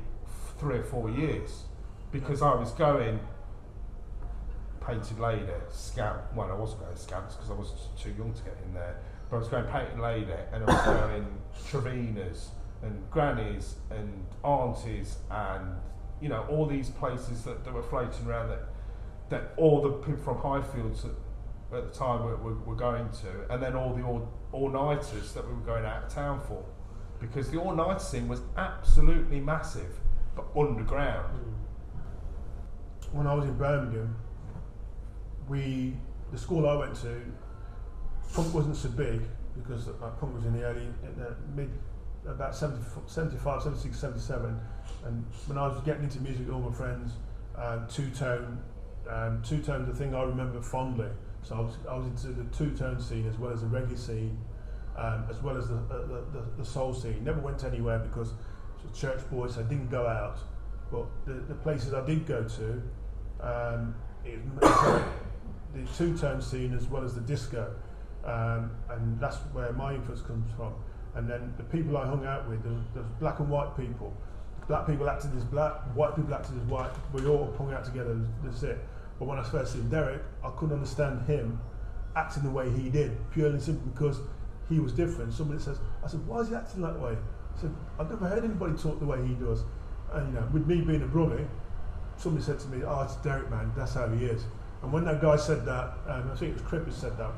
3 or 4 years because I was going Painted Lady, Scamp. Well, I wasn't going Scamps because I was too young to get in there. But I was going Painted Lady, and I was going Trevinas and Grannies and Aunties, and you know, all these places that were floating around that all the people from Highfields at the time were going to, and then all the all-nighters that we were going out of town for, because the all-nighter scene was absolutely massive, but underground. When I was in Birmingham, the school I went to, punk wasn't so big because punk was in the mid, about 75, 76, 77, and when I was getting into music with all my friends, two-tone the thing I remember fondly. So I was into the two-tone scene as well as the reggae scene, as well as the soul scene. Never went anywhere because it was church boys, so I didn't go out. But the places I did go to, it was the two-tone scene as well as the disco, and that's where my influence comes from. And then the people I hung out with, there was black and white people. Black people acted as black, white people acted as white. We all hung out together, that's it. But when I first seen Derek, I couldn't understand him acting the way he did, purely and simply because he was different. Somebody says, I said, why is he acting that way? I said, I've never heard anybody talk the way he does. And you know, with me being a brother, somebody said to me, oh, it's Derek, man, that's how he is. And when that guy said that, I think it was Crip who said that,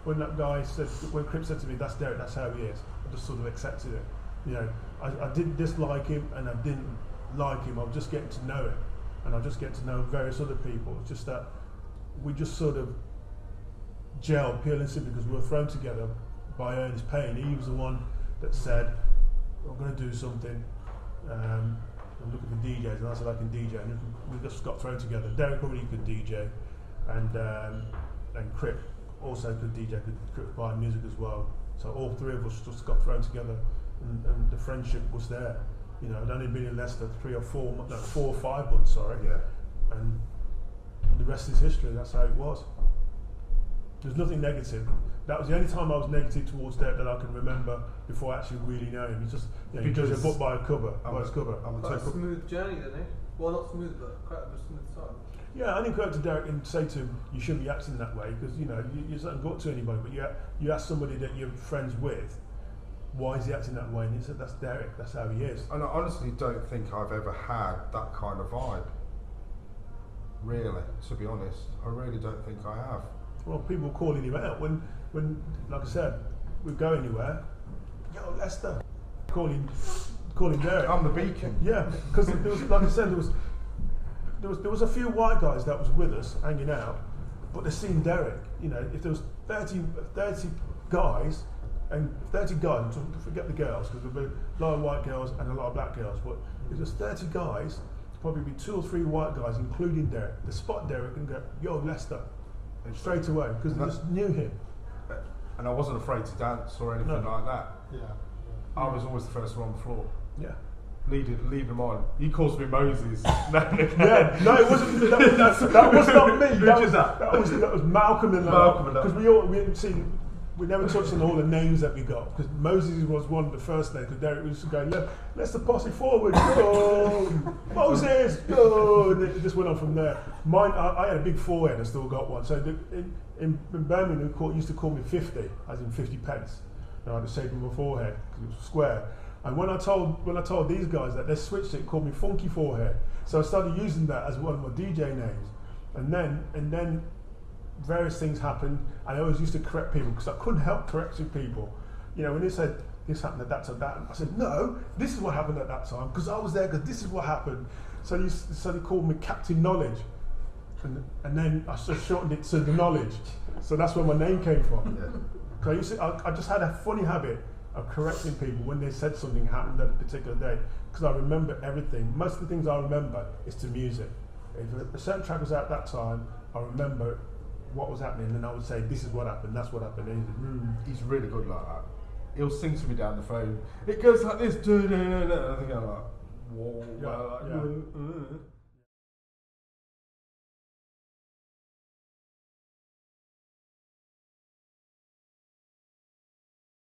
when that guy said, when Crip said to me, that's Derek, that's how he is, I just sort of accepted it. You know, I didn't dislike him and I didn't like him, I was just getting to know him. And I just get to know various other people. It's just that we just sort of gelled purely and simply because we were thrown together by Ernest Payne. He was the one that said, I'm going to do something. I'm looking for DJs, and I said I can DJ. And we just got thrown together. Derek already could DJ, and Crip also could DJ, could buy music as well. So all three of us just got thrown together, and the friendship was there. You know, I'd only been in Leicester 4 or 5 months, sorry. Yeah. And the rest is history, that's how it was. There's nothing negative. That was the only time I was negative towards Derek that I can remember before I actually really know him. It's just, you know, you judge a book by a cover, Quite a smooth journey then, eh? Well, not smooth, but quite a smooth start. Yeah, I didn't go up to Derek and say to him, you shouldn't be acting that way, because, you know, you haven't got to anybody, but you ask somebody that you're friends with, why is he acting that way? And he said, that's Derek, that's how he is. And I honestly don't think I've ever had that kind of vibe. Really, to be honest. I really don't think I have. Well, people were calling him out. When like I said, we'd go anywhere, yo, Leicester, calling Derek. I'm the beacon. Yeah, because there was, like I said, there was a few white guys that was with us, hanging out, but they seen Derek. You know, if there was 30 guys, and 30 guys, forget the girls, because there'll be a lot of white girls and a lot of black girls, but if there's 30 guys, probably be 2 or 3 white guys, including Derek. They spot Derek and go, yo, Leicester, and straight away, because they just knew him. And I wasn't afraid to dance or anything like that. Yeah. I was always the first one on the floor. Yeah. Lead them on. He calls me Moses. Yeah, no, it wasn't. That was not me. That was Malcolm and that. Because we never touched on all the names that we got. Because Moses was one of the first names. Because Derek was going, let's the posse forward. Go, Moses. Go. And it just went on from there. Mine, I had a big forehead. I still got one. So in Birmingham, they used to call me 50, as in 50 pence. And I had the shape of my forehead because it was square. And when I told these guys that, they switched it, called me Funky Forehead. So I started using that as one of my DJ names. And then various things happened, and I always used to correct people because I couldn't help correcting people. You know, when they said this happened at that time, I said no, this is what happened at that time because I was there because this is what happened. So they called me Captain Knowledge, and then I just shortened it to the Knowledge. So that's where my name came from. Yeah. I just had a funny habit of correcting people when they said something happened at a particular day, because I remember everything. Most of the things I remember is to music. If a certain track was out at that time, I remember what was happening, and I would say, this is what happened, that's what happened. And he's really good like that. He'll sing to me down the phone. It goes like this. I think I'm like, whoa. Yeah.